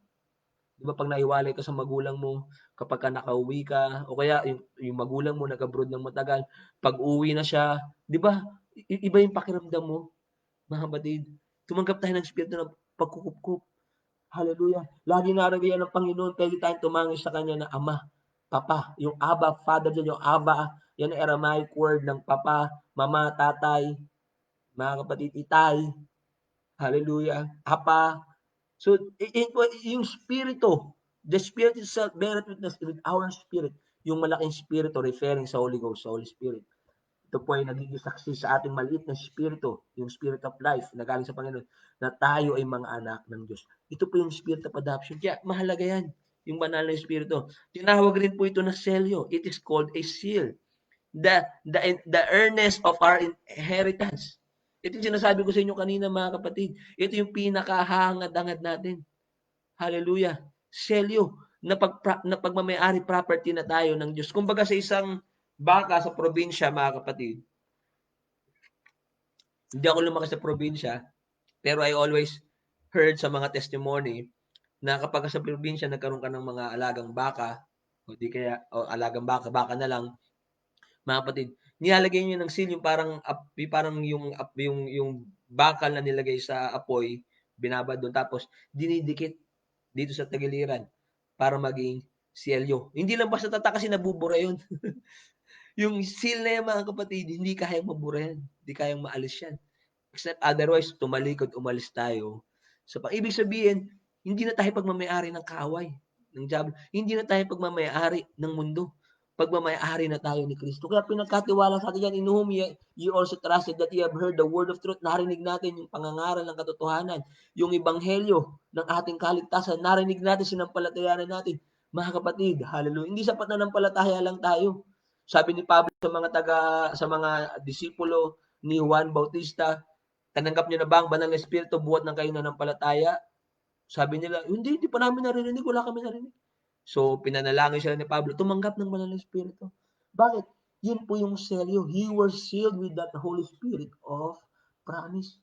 S1: Di ba pag naiwalay ka sa magulang mo, kapag ka nakauwi ka, o kaya yung magulang mo nag-abroad ng matagal, pag uwi na siya, di ba, iba yung pakiramdam mo, mga kapatid. Tumanggap tayo ng spirito ng pagkukup. Hallelujah. Lagi naririyan ng Panginoon, pwede tayong tumangis sa Kanya na Ama, Papa. Yung Abba, Father dyan, yung Abba, yan ang Aramaic word ng Papa, Mama, Tatay, mga kapatid, Itay. Hallelujah. Apa. So, yung spirito, the Spirit itself beareth witness with our spirit. Yung malaking spirito referring sa Holy Ghost, sa Holy Spirit. Ito po ay nagiging saksi sa ating maliit na spirito, yung spirit of life na galing sa Panginoon, na tayo ay mga anak ng Diyos. Ito po yung spirit of adoption. Kaya mahalaga yan, yung banal na spirito. Tinawag rin po ito na selyo. It is called a seal. The earnest of our inheritance. Ito yung sinasabi ko sa inyo kanina mga kapatid. Ito yung pinakahangad-angad natin. Hallelujah. Selyo na pagmamayari property na tayo ng Diyos. Kumbaga sa isang baka sa probinsya, mga kapatid, hindi ako lumaki sa probinsya, pero I always heard sa mga testimony na kapag sa probinsya nagkaroon ka ng mga alagang baka, o di kaya o alagang baka, baka na lang, mga kapatid, nilalagay niyo ng seal yung parang yung bakal na nilagay sa apoy, binabad doon tapos dinidikit dito sa tagiliran para maging selyo. Hindi lang basta tatak kasi nabubura yun. Yung seal na yan, mga kapatid, hindi kayang mabura yan. Hindi kayang maalis yan. Except otherwise, tumalikod, umalis tayo. So, ibig sabihin, hindi na tayo pagmamayari ng kaaway, ng diablo. Hindi na tayo pagmamayari ng mundo. Pagmamayari na tayo ni Kristo. Kaya pinagkatiwala sa atin yan, in whom you also trusted that you have heard the word of truth. Narinig natin yung pangangaral ng katotohanan, yung ebanghelyo ng ating kaligtasan. Narinig natin, sinampalatayanan natin. Mga kapatid, hallelujah. Hindi sapat na nampalataya lang tayo. Sabi ni Pablo sa mga disipulo ni Juan Bautista, tananggap niyo na ba ang banal na espiritu buhat ng kayo nananampalataya? Sabi nila, hindi pa namin naririnig, wala kami narinig. So, pinanalangin sila ni Pablo, tumanggap ng banal na espiritu. Bakit? Yun po yung selyo. He was sealed with that Holy Spirit of promise.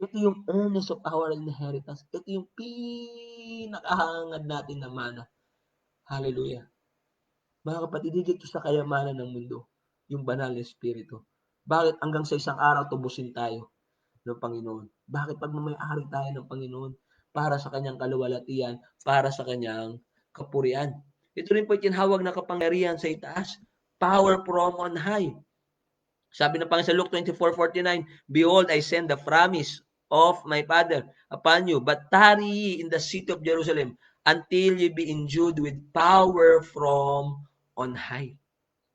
S1: Ito yung earnest of our inheritance. Ito yung pinakahangad natin na mana. Hallelujah. Mga kapatid, higit sa kayamanan ng mundo, yung banal na Espiritu. Bakit hanggang sa isang araw tubusin tayo ng Panginoon? Bakit pagmamayari tayo ng Panginoon para sa kanyang kaluwalhatian, para sa kanyang kapurian? Ito rin po tinawag na kapangyarihan sa itaas. Power from on high. Sabi ng Panginoon sa Luke 24:49, Behold, I send the promise of my Father upon you, but tarry ye in the city of Jerusalem until ye be endued with power from on high.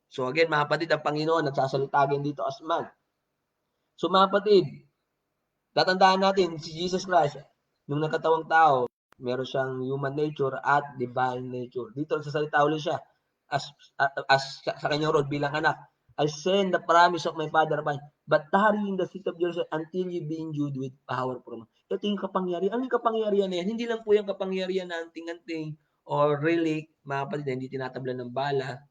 S1: So again, mga kapatid, ang Panginoon nagsasalita again dito as man. So mga kapatid, tatandaan natin si Jesus Christ, nung nakatawang tao, meron siyang human nature at divine nature. Dito nagsasalita ulit siya as sa kanyang rod bilang anak. I send the promise of my Father upon you, but tarry in the city of Jerusalem until you be endued with power from. Ito yung kapangyarihan. Ano yung kapangyarihan na yan? Hindi lang po yung kapangyarihan na anting-anting or relic, mga kapatid, hindi tinatablan ng bala.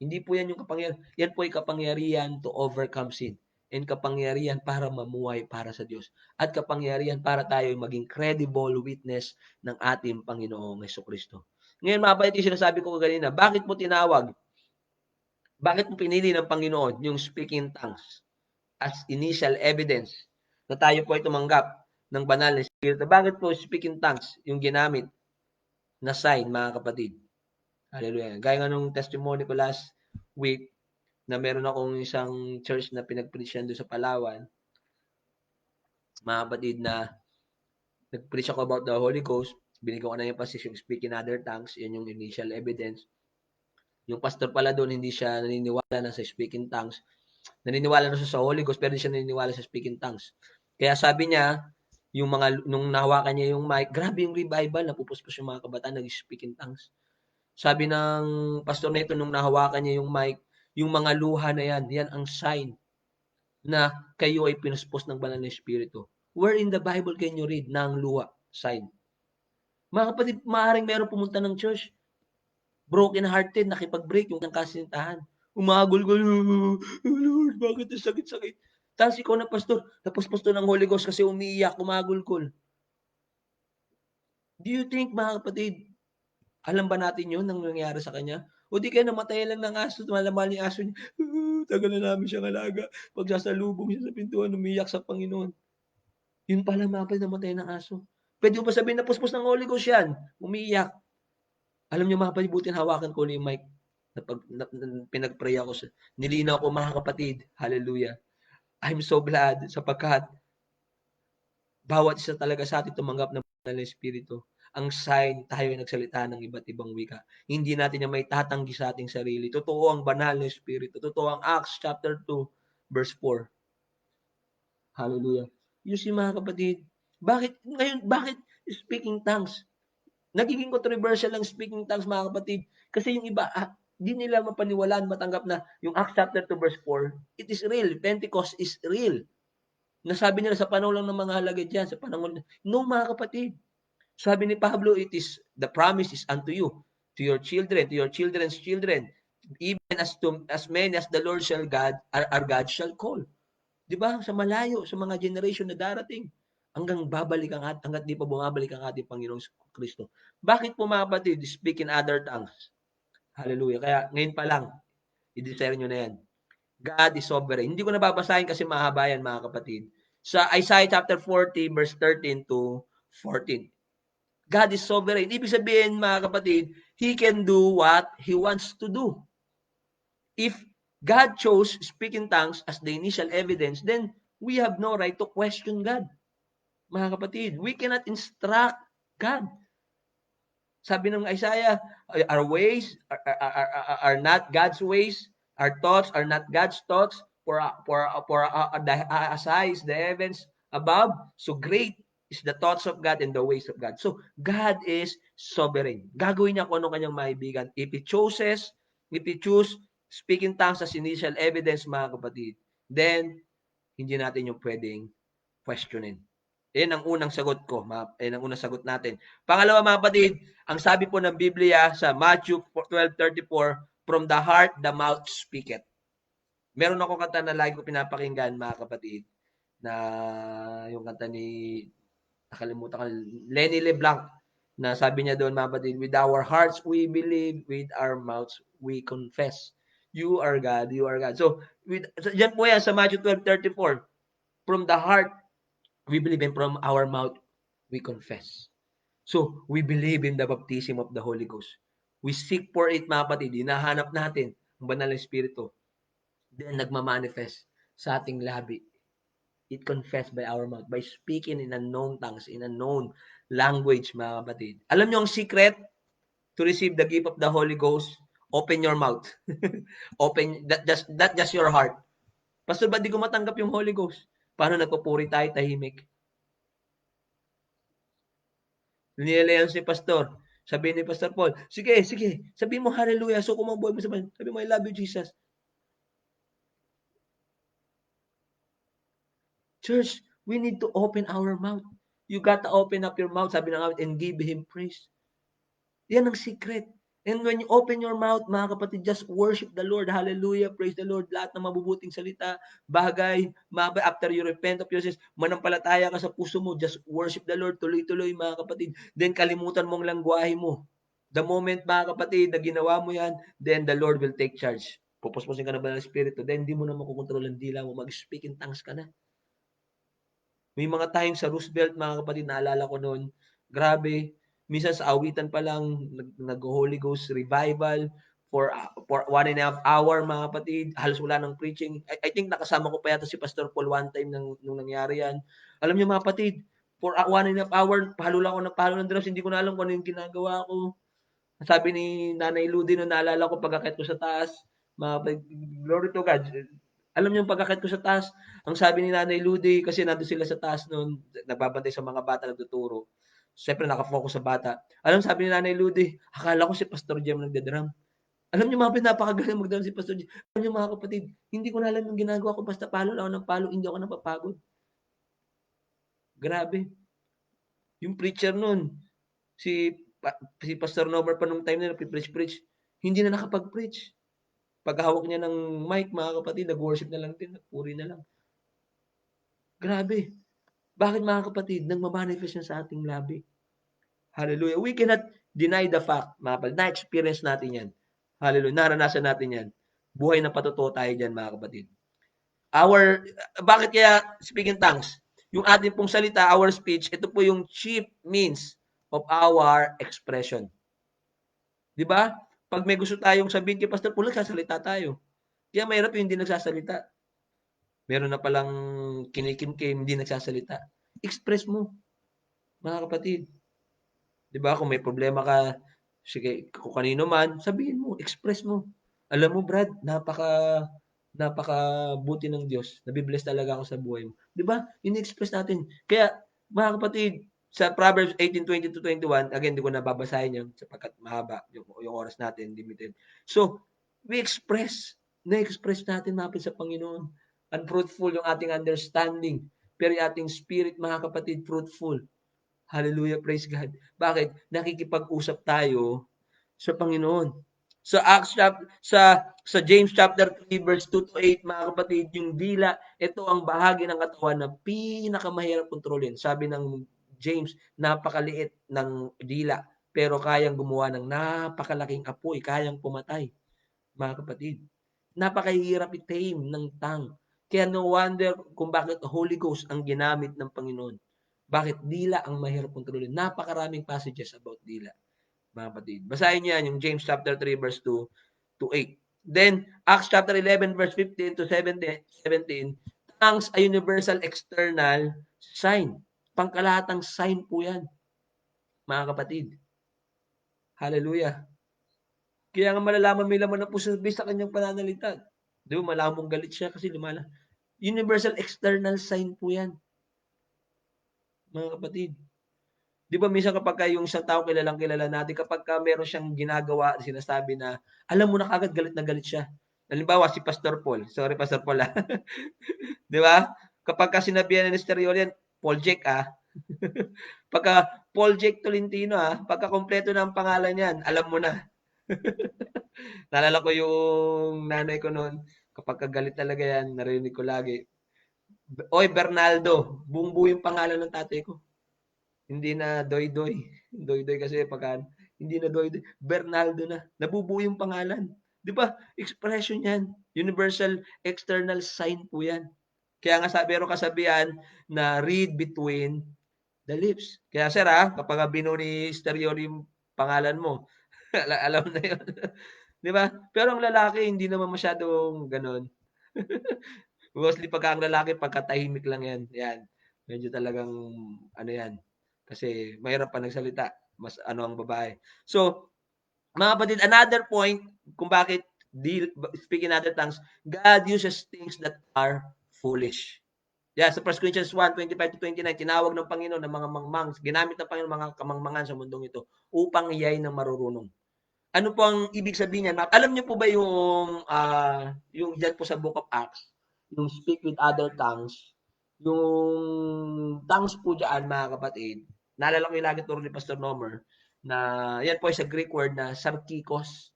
S1: Hindi po yan yung kapangyarihan. Yan po yung kapangyarihan to overcome sin. And kapangyarihan para mamuhay para sa Diyos. At kapangyarihan para tayo maging credible witness ng ating Panginoong Jesucristo. Ngayon, mga kapatid, sinasabi ko kanina, bakit mo tinawag? Bakit mo pinili ng Panginoon yung speaking tongues as initial evidence na tayo po ay tumanggap ng banal na Espiritu? Bakit po speaking tongues yung ginamit na sign, mga kapatid? Hallelujah. Gaya nga nung testimony ko last week, na meron akong isang church na pinag-preachan doon sa Palawan, mga kapatid, na nag-preach ako about the Holy Ghost, binigyan ko na yung emphasis yung speaking other tongues, yun yung initial evidence. Yung pastor pala doon, hindi siya naniniwala na sa speaking tongues, naniniwala na siya sa Holy Ghost, pero hindi siya naniniwala sa speaking tongues. Kaya sabi niya, yung mga, nung nahawakan niya yung mic, grabe yung revival, napupuspos yung mga kabataan, nag-speaking tongues. Sabi ng pastor na ito, nung nahawakan niya yung mic, yung mga luha na yan ang sign na kayo ay pinuspos ng banal na Espiritu. Where in the Bible can you read na ang luha, sign? Mga kapatid, maaaring meron pumunta ng church, broken-hearted, nakipag-break yung kasintahan. Umagol-gol, Lord, bakit ang sakit-sakit? Tapos ikaw na pastor, napuspos to ng Holy Ghost kasi umiiyak, umagol-gol. Do you think, mga kapatid, alam ba natin yun nang nangyari sa kanya? O di kaya namatay lang ng aso, malamal yung aso niya. Tagal na namin siyang alaga. Pagsasalubong siya sa pintuan, umiyak sa Panginoon. Yun pala, mga kapatid, namatay ng aso. Pwede mo pa sabihin na puspos ng Holy Ghost yan. Umiiyak. Alam niyo, mga kapatid, buti hawakan ko yung mic. Pinag-pray ako. Nilinaw ko, mga kapatid. Hallelujah. I'm so glad sapagkat bawat isa talaga sa atin tumanggap ng banal na Espiritu. Ang sign, tayo ay nagsalita ng iba't ibang wika. Hindi natin yan may tatanggi sa ating sarili. Totoo ang banal na Espiritu. Totoo ang Acts chapter 2, verse 4. Hallelujah. You see, mga kapatid, bakit speaking tongues? Nagiging controversial ang speaking tongues, mga kapatid. Kasi yung iba, di nila mapaniwalaan, matanggap na yung Acts chapter 2, verse 4, it is real. Pentecost is real. Nasabi nila sa panahon lang ng mga halagad dyan, sa panahon, no, mga kapatid. Sabi ni Pablo, the promise is unto you, to your children, to your children's children, even as many as the Lord shall God, our God shall call. Di ba? Sa malayo, sa mga generation na darating, hanggat di pa bumabalik ang ating Panginoong Kristo. Bakit po, mga kapatid, speak in other tongues? Hallelujah. Kaya ngayon pa lang, i-declare nyo na yan. God is sovereign. Hindi ko nababasahin kasi mahaba yan, mga kapatid. Sa Isaiah chapter 40, verse 13 to 14. God is sovereign. Ibig sabihin, mga kapatid, He can do what He wants to do. If God chose speaking tongues as the initial evidence, then we have no right to question God. Mga kapatid, we cannot instruct God. Sabi ng Isaiah, our ways are not God's ways. Our thoughts are not God's thoughts. For as high as the heavens above, so great is the thoughts of God and the ways of God. So, God is sovereign. Gagawin niya kung ano kanyang maibigan. If He choose speaking tongues as initial evidence, mga kapatid, then, hindi natin yung pwedeng questionin. Yan ang unang sagot ko. Yan ang unang sagot natin. Pangalawa, mga kapatid, ang sabi po ng Biblia sa Matthew 12:34, from the heart, the mouth speaketh. Meron akong kanta na lagi ko pinapakinggan, mga kapatid. na yung kanta ni nakalimutan ko, Lenny LeBlanc, na sabi niya doon mga kapatid, with our hearts we believe, with our mouths we confess. You are God, you are God. So, diyan po yan sa Matthew 12:34. From the heart, we believe, and from our mouth, we confess. So, we believe in the baptism of the Holy Ghost. We seek for it, mga kapatid. Hinahanap natin ang banal na Espiritu. Then, nagmamanifest sa ating labi. It confessed by our mouth, by speaking in unknown tongues, in unknown language, mga kapatid. Alam niyo ang secret to receive the gift of the Holy Ghost? Open your mouth. Open, that just your heart. Pastor, ba't di ko matanggap yung Holy Ghost? Paano nagpupuri tayo tahimik? Nilalayan si Pastor. Sabi ni Pastor Paul, sige, sige, sabi mo hallelujah. So kung mabuhay mo sabi mo, I love you, Jesus. Church, we need to open our mouth. You got to open up your mouth, sabi ng awit, and give Him praise. Yan ang secret. And when you open your mouth, mga kapatid, just worship the Lord. Hallelujah. Praise the Lord. Lahat ng mabubuting salita, bagay, after you repent of your sins, manampalataya ka sa puso mo, just worship the Lord. Tuloy-tuloy, mga kapatid. Then kalimutan mong langwahe mo. The moment, mga kapatid, na ginawa mo yan, then the Lord will take charge. Pupuspusin ka na ba ng Espiritu? Then hindi mo na makukontrol ang dila mo. Mag-speak in tongues ka na. May mga times sa Roosevelt, mga kapatid, naalala ko noon, grabe, minsan sa awitan pa lang, nag-Holy Ghost revival for 1.5 hour, mga kapatid, halos wala ng preaching. I think nakasama ko pa yata si Pastor Paul one time nung nangyari yan. Alam niyo mga kapatid, for 1.5 hour, pahalo lang ako ng pahalo ng drums, hindi ko na alam kung ano yung ginagawa ko. Sabi ni Nanay Ludi nung naalala ko pag-akyat ko sa taas, mga glory to God. Alam niyo yung pag-akyat ko sa taas, ang sabi ni Nanay Ludi, kasi nandun sila sa taas noon, nagbabantay sa mga bata, nagtuturo. Siyempre nakafocus sa bata. Alam sabi ni Nanay Ludi, akala ko si Pastor Jem nagdadrum. Alam niyo mga kapatid, napakagaling magdrum si Pastor Jem. Alam niyo mga kapatid, hindi ko na alam yung ginagawa ko, basta palo lang ako ng palo, hindi ako napapagod. Grabe. Yung preacher noon, si si Pastor Nomer pa nung time na nagpe-preach, hindi na nakapag-preach. Paghawak niya ng mic, mga kapatid, nag-worship na lang din, nagpuri na lang. Grabe. Bakit mga kapatid? Nagmamanifest yan sa ating labi. Hallelujah. We cannot deny the fact, mga kapatid, na-experience natin yan. Hallelujah. Naranasan natin yan. Buhay na patutuo tayo dyan, mga kapatid. Bakit kaya speaking tongues? Yung ating pong salita, our speech, ito po yung chief means of our expression. Di ba? Pag may gusto tayong sabihin kay Pastor Paul, nagsasalita tayo. Kaya mahirap yung hindi nagsasalita. Meron na palang kinikimkim, hindi nagsasalita. Express mo, mga kapatid. Di ba? Kung may problema ka, sige, kung kanino man, sabihin mo, express mo. Alam mo, Brad, napaka buti ng Diyos. Nabibless talaga ako sa buhay mo. Di ba? Ini-express natin. Kaya, mga kapatid, sa Proverbs 18:20 to 21, again, di ko nababasahin yan sapagkat mahaba yung oras natin, limited. So, we express, na-express natin mapit sa Panginoon. Unfruitful yung ating understanding. Pero yung ating spirit, mga kapatid, fruitful. Hallelujah, praise God. Bakit? Nakikipag-usap tayo sa Panginoon. Sa James chapter 3 verse 2 to 8, mga kapatid, yung dila, ito ang bahagi ng katawan na pinakamahirap kontrolin. Sabi ng James, napakaliit ng dila, pero kayang gumawa ng napakalaking apoy, kayang pumatay, mga kapatid. Napakahirap i-tame ng tongue. Kaya no wonder kung bakit Holy Ghost ang ginamit ng Panginoon. Bakit dila ang mahirap kontrolin? Napakaraming passages about dila, mga kapatid. Basahin niyo yan, yung James chapter 3 verse 2 to 8. Then, Acts chapter 11 verse 15 to 17, tongues a universal external sign. Pangkalahatang sign po yan, mga kapatid. Hallelujah. Kaya nga malalaman may laman ng puso sa kanyang pananalita. Di ba, malamang galit siya kasi lumala. Universal external sign po yan, mga kapatid. Di ba minsan kapag yung isang tao kilala natin, kapag meron siyang ginagawa, sinasabi na, alam mo na kagad galit na galit siya. Halimbawa, si Pastor Paul. Sorry, Pastor Paul. Di ba? Kapag sinabihan ni Stereo yan, Paul Jake Pagka Paul Jake Tolentino pagka kompleto na ang pangalan niyan, alam mo na. Naalala ko yung nanay ko noon, kapag galit talaga yan, narinig ko lagi, Oy, Bernaldo. Buong buo yung pangalan ng tatay ko. Hindi na Doy Doy. Doy Doy kasi pagka hindi na Doy Doy, Bernaldo na. Nabubuo yung pangalan. 'Di ba? Expression 'yan. Universal external sign po 'yan. Kaya nga sabi meron kasabihan na read between the lips. Kaya sir kapag binuo ni Sterior yung pangalan mo, alam na 'yon. 'Di ba? Pero ang lalaki hindi naman masyadong gano'n. Mostly pagka ang lalaki pagkatahimik lang 'yan, 'yan. Medyo talagang ano 'yan, kasi mahirap pa nagsalita, mas ano ang babae. So, mga kapatid, another point kung bakit speaking other tongues, God uses things that are foolish. Yeah, sa 1 Corinthians 1:25-29, tinawag ng Panginoon ng mga mangmang, ginamit ng Panginoon mga kamangmangan sa mundong ito upang iyay ng marurunong. Ano po ang ibig sabihin niyan? Alam niyo po ba yung diyan po sa Book of Acts, yung speak with other tongues, yung tongues po diyan mga kapatid, naalala ko yung lagi turo ni Pastor Nomer, na yan po ay sa Greek word na sarkikos.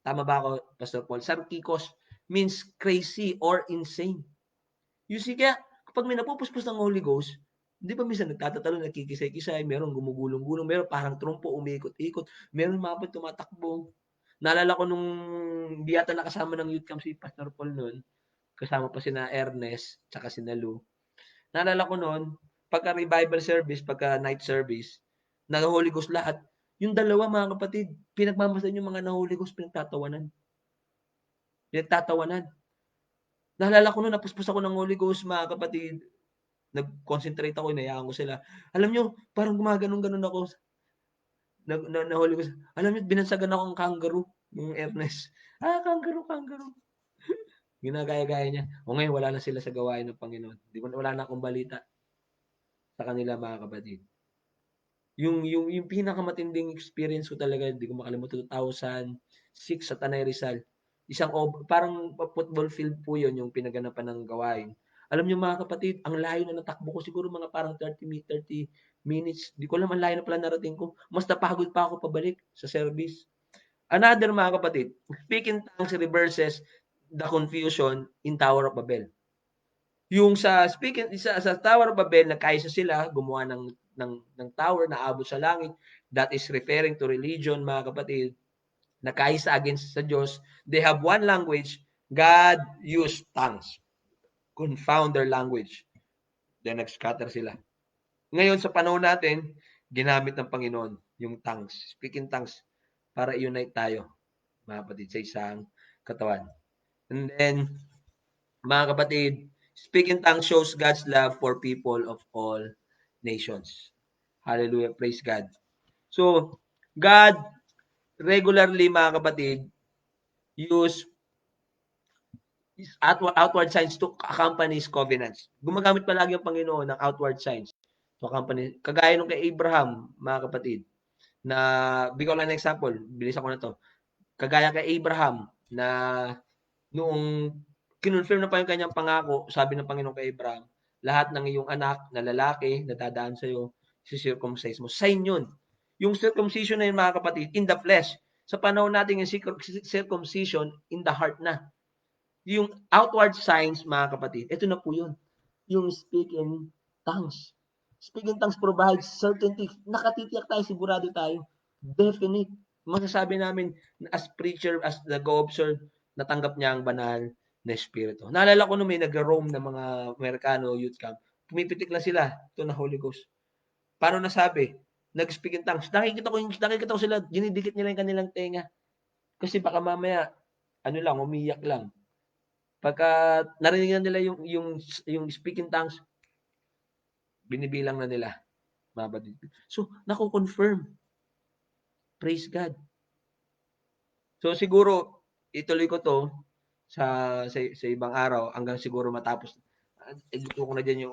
S1: Tama ba ako, Pastor Paul? Sarkikos means crazy or insane. You see, kaya kapag may napupuspos ng Holy Ghost, di ba minsan nagtatatalo, nagkikisay-kisay, meron gumugulong-gulong, meron parang trumpo, umiikot-ikot, meron mga pa tumatakbo. Naalala ko nung hindi yata nakasama ng youth camp si Pastor Paul noon, kasama pa sina Ernest, tsaka sina Lou. Naalala ko noon, pagka revival service, pagka night service, na Holy Ghost lahat, yung dalawa mga kapatid, pinagmamasdan yung mga na Holy Ghost, pinagtatawanan. Pinagtatawanan. Naalala ko noon, napuspos ako ng Holy Ghost mga kapatid, nag-concentrate ako, inayaan ko sila. Alam niyo, parang gumaganon-ganon ako, nahuli ko, alam niyo, binansagan ako ng kangaroo, yung Ernest. Kangaroo, kangaroo. Ginagaya-gaya niya. O ngayon, wala na sila sa gawain ng Panginoon. Wala na akong balita sa kanila mga kapatid. Yung pinakamatinding experience ko talaga, hindi ko makalimutan, 2006 sa Tanay Rizal. Parang football field po yun, yung pinaganapan ng gawain. Alam niyo mga kapatid, ang layo na natakbo ko, siguro mga parang 30 minutes. Di ko alam, ang layo na pala narating ko. Mas napagod pa ako pabalik sa service. Another mga kapatid, speaking tongues reverses the confusion in Tower of Babel. Yung sa Tower of Babel, nagkaisa sila, gumawa ng tower na abot sa langit. That is referring to religion, mga kapatid. Nagkaisa against sa Diyos. They have one language. God used tongues. Confound their language. Then nag-scatter sila. Ngayon, sa panahon natin, ginamit ng Panginoon yung tongues, speaking tongues, para i-unite tayo, mga kapatid, sa isang katawan. And then, mga kapatid, speaking tongues shows God's love for people of all nations. Hallelujah. Praise God. So, God regularly, mga kapatid, use outward signs to accompany His covenants. Gumagamit palagi ang Panginoon ng outward signs to accompany. Kagaya nung kay Abraham, mga kapatid, na bigyan ko lang ng example, bilisan ko na to. Kagaya kay Abraham na noong kinonfirm na pa yung kanyang pangako, sabi ng Panginoon kay Abraham, lahat ng iyong anak na lalaki na dadaan sa iyo, si-circumcise mo. Sign yun. Yung circumcision na yun, mga kapatid, in the flesh. Sa panahon natin, yung circumcision in the heart na. Yung outward signs, mga kapatid, ito na po yun. Yung speaking tongues. Speaking tongues provides certainty. Nakatitiyak tayo, sigurado tayo. Definite. Masasabi namin as preacher, as nag-observe, natanggap niya ang banal na espiritu. Naalala ko nung may nag-roam na mga Amerikano youth camp, pumipitik lang sila, ito na Holy Ghost. Paano nasabi? Nag-speak in tongues. Nakikita ko sila, dinidikit nila yung kanilang tenga. Kasi baka mamaya, ano lang, umiyak lang. Pagka narinig na nila yung speaking tongues, binibilang na nila. So, nako-confirm. Praise God. So, siguro, ituloy ko to sa ibang araw hanggang siguro matapos. Igusto ko na dyan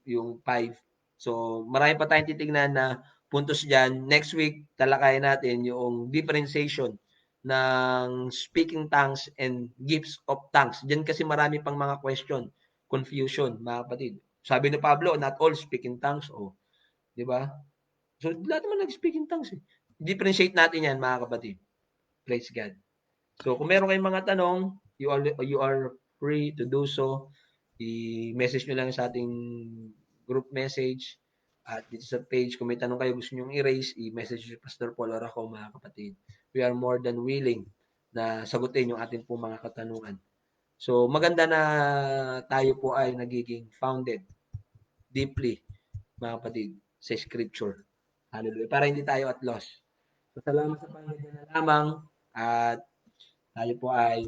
S1: yung 5. So, marami pa tayong titignan na puntos dyan. Next week, talakayan natin yung differentiation ng speaking tongues and gifts of tongues. Diyan kasi marami pang mga question, confusion, mga kapatid. Sabi ni Pablo, not all speaking tongues. Di ba? So, lahat naman nag-speaking tongues. Differentiate natin yan, mga kapatid. Praise God. So, kung meron kayong mga tanong, you are free to do so. i-message nyo lang sa ating group message at dito sa page. Kung may tanong kayo gusto nyo i-raise, i-message si Pastor Paul or ako, mga kapatid. We are more than willing na sagutin yung ating po mga katanungan. So, maganda na tayo po ay nagiging founded deeply, mga kapatid, sa Scripture. Hallelujah. Para hindi tayo at loss. So, salamat sa Panginoon na lamang at tayo po ay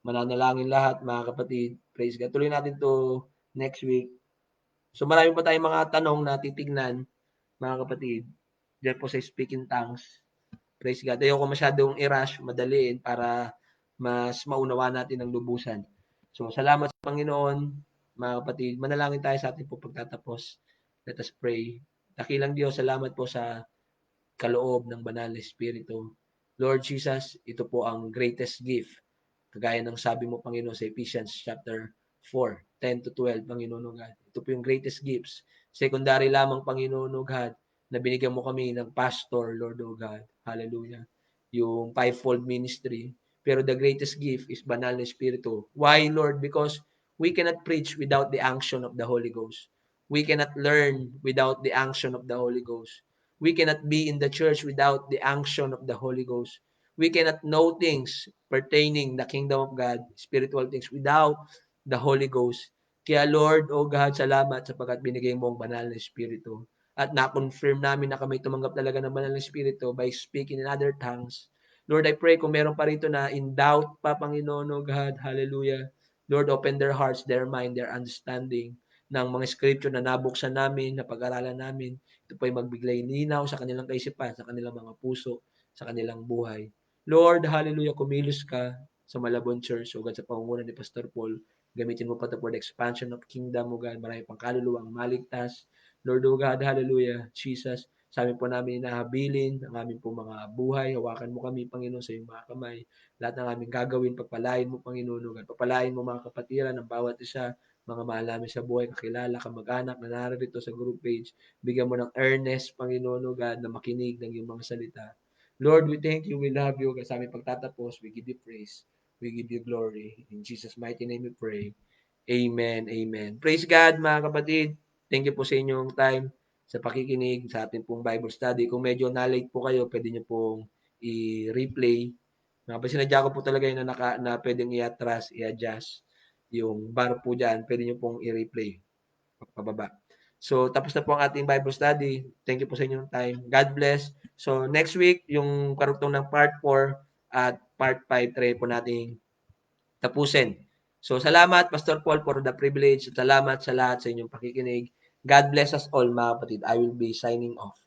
S1: mananalangin lahat, mga kapatid. Praise God. Tuloy natin to next week. So, marami pa tayong mga tanong na titignan, mga kapatid. Diyan po sa speaking tongues. Praise God. Ayoko masyadong i-rush, madaliin para mas maunawa natin ang lubusan. So, salamat sa Panginoon, mga kapatid. Manalangin tayo sa ating po pagtatapos. Let us pray. Dakilang Diyos, salamat po sa kaloob ng banal na Espiritu. Lord Jesus, ito po ang greatest gift. Kagaya ng sabi mo, Panginoon, sa Ephesians chapter 4:10 to 12, Panginoon o God. Ito po yung greatest gifts. Secondary lamang, Panginoon o God, na binigyan mo kami ng pastor, Lord o God. Hallelujah. Yung fivefold ministry. Pero the greatest gift is banal na Espiritu. Why, Lord? Because we cannot preach without the unction of the Holy Ghost. We cannot learn without the unction of the Holy Ghost. We cannot be in the church without the unction of the Holy Ghost. We cannot know things pertaining the kingdom of God, spiritual things, without the Holy Ghost. Kaya Lord, O God, salamat sapagkat binigay mo ang banal na Espiritu. At na-confirm namin na kami tumanggap talaga ng banal na Espiritu by speaking in other tongues. Lord, I pray kung meron pa rito na in doubt pa, Panginoon, O God, hallelujah. Lord, open their hearts, their mind, their understanding ng mga scripture na nabuksan namin, na pag-aralan namin. Ito po ay magbigay linaw sa kanilang kaisipan, sa kanilang mga puso, sa kanilang buhay. Lord, hallelujah, kumilos ka sa Malabon Church, o God, sa pangunguna ni Pastor Paul. Gamitin mo pa ito for the expansion of kingdom, o God. Marami pang kaluluwang maligtas. Lord, o God, hallelujah, Jesus. Sa amin po namin inahabilin ang aming po mga buhay. Hawakan mo kami, Panginoon, sa iyong mga kamay. Lahat ng aming gagawin, pagpalain mo, Panginoon, o God. Pagpalain mo mga kapatiran ng bawat isa, mga mahal namin sa buhay, kakilala, kamag-anak na narito sa group page. Bigyan mo ng earnest, Panginoon, o God, na makinig ng iyong mga salita. Lord, we thank you, we love you. Kasi aming pagtatapos, we give you praise, we give you glory. In Jesus' mighty name we pray. Amen, amen. Praise God, mga kapatid. Thank you po sa inyong time sa pakikinig sa ating pong Bible study. Kung medyo na-late po kayo, pwede nyo pong i-replay. Sinadya ko po talaga yun na pwedeng i-atras, i-adjust yung bar po dyan. Pwede nyo pong i-replay pababa. So, tapos na po ang ating Bible study. Thank you po sa inyong time. God bless. So, next week, yung karugtong ng part 4 at part 5, try po nating tapusin. So, salamat, Pastor Paul, for the privilege. Salamat sa lahat sa inyong pakikinig. God bless us all, mga kapatid. I will be signing off.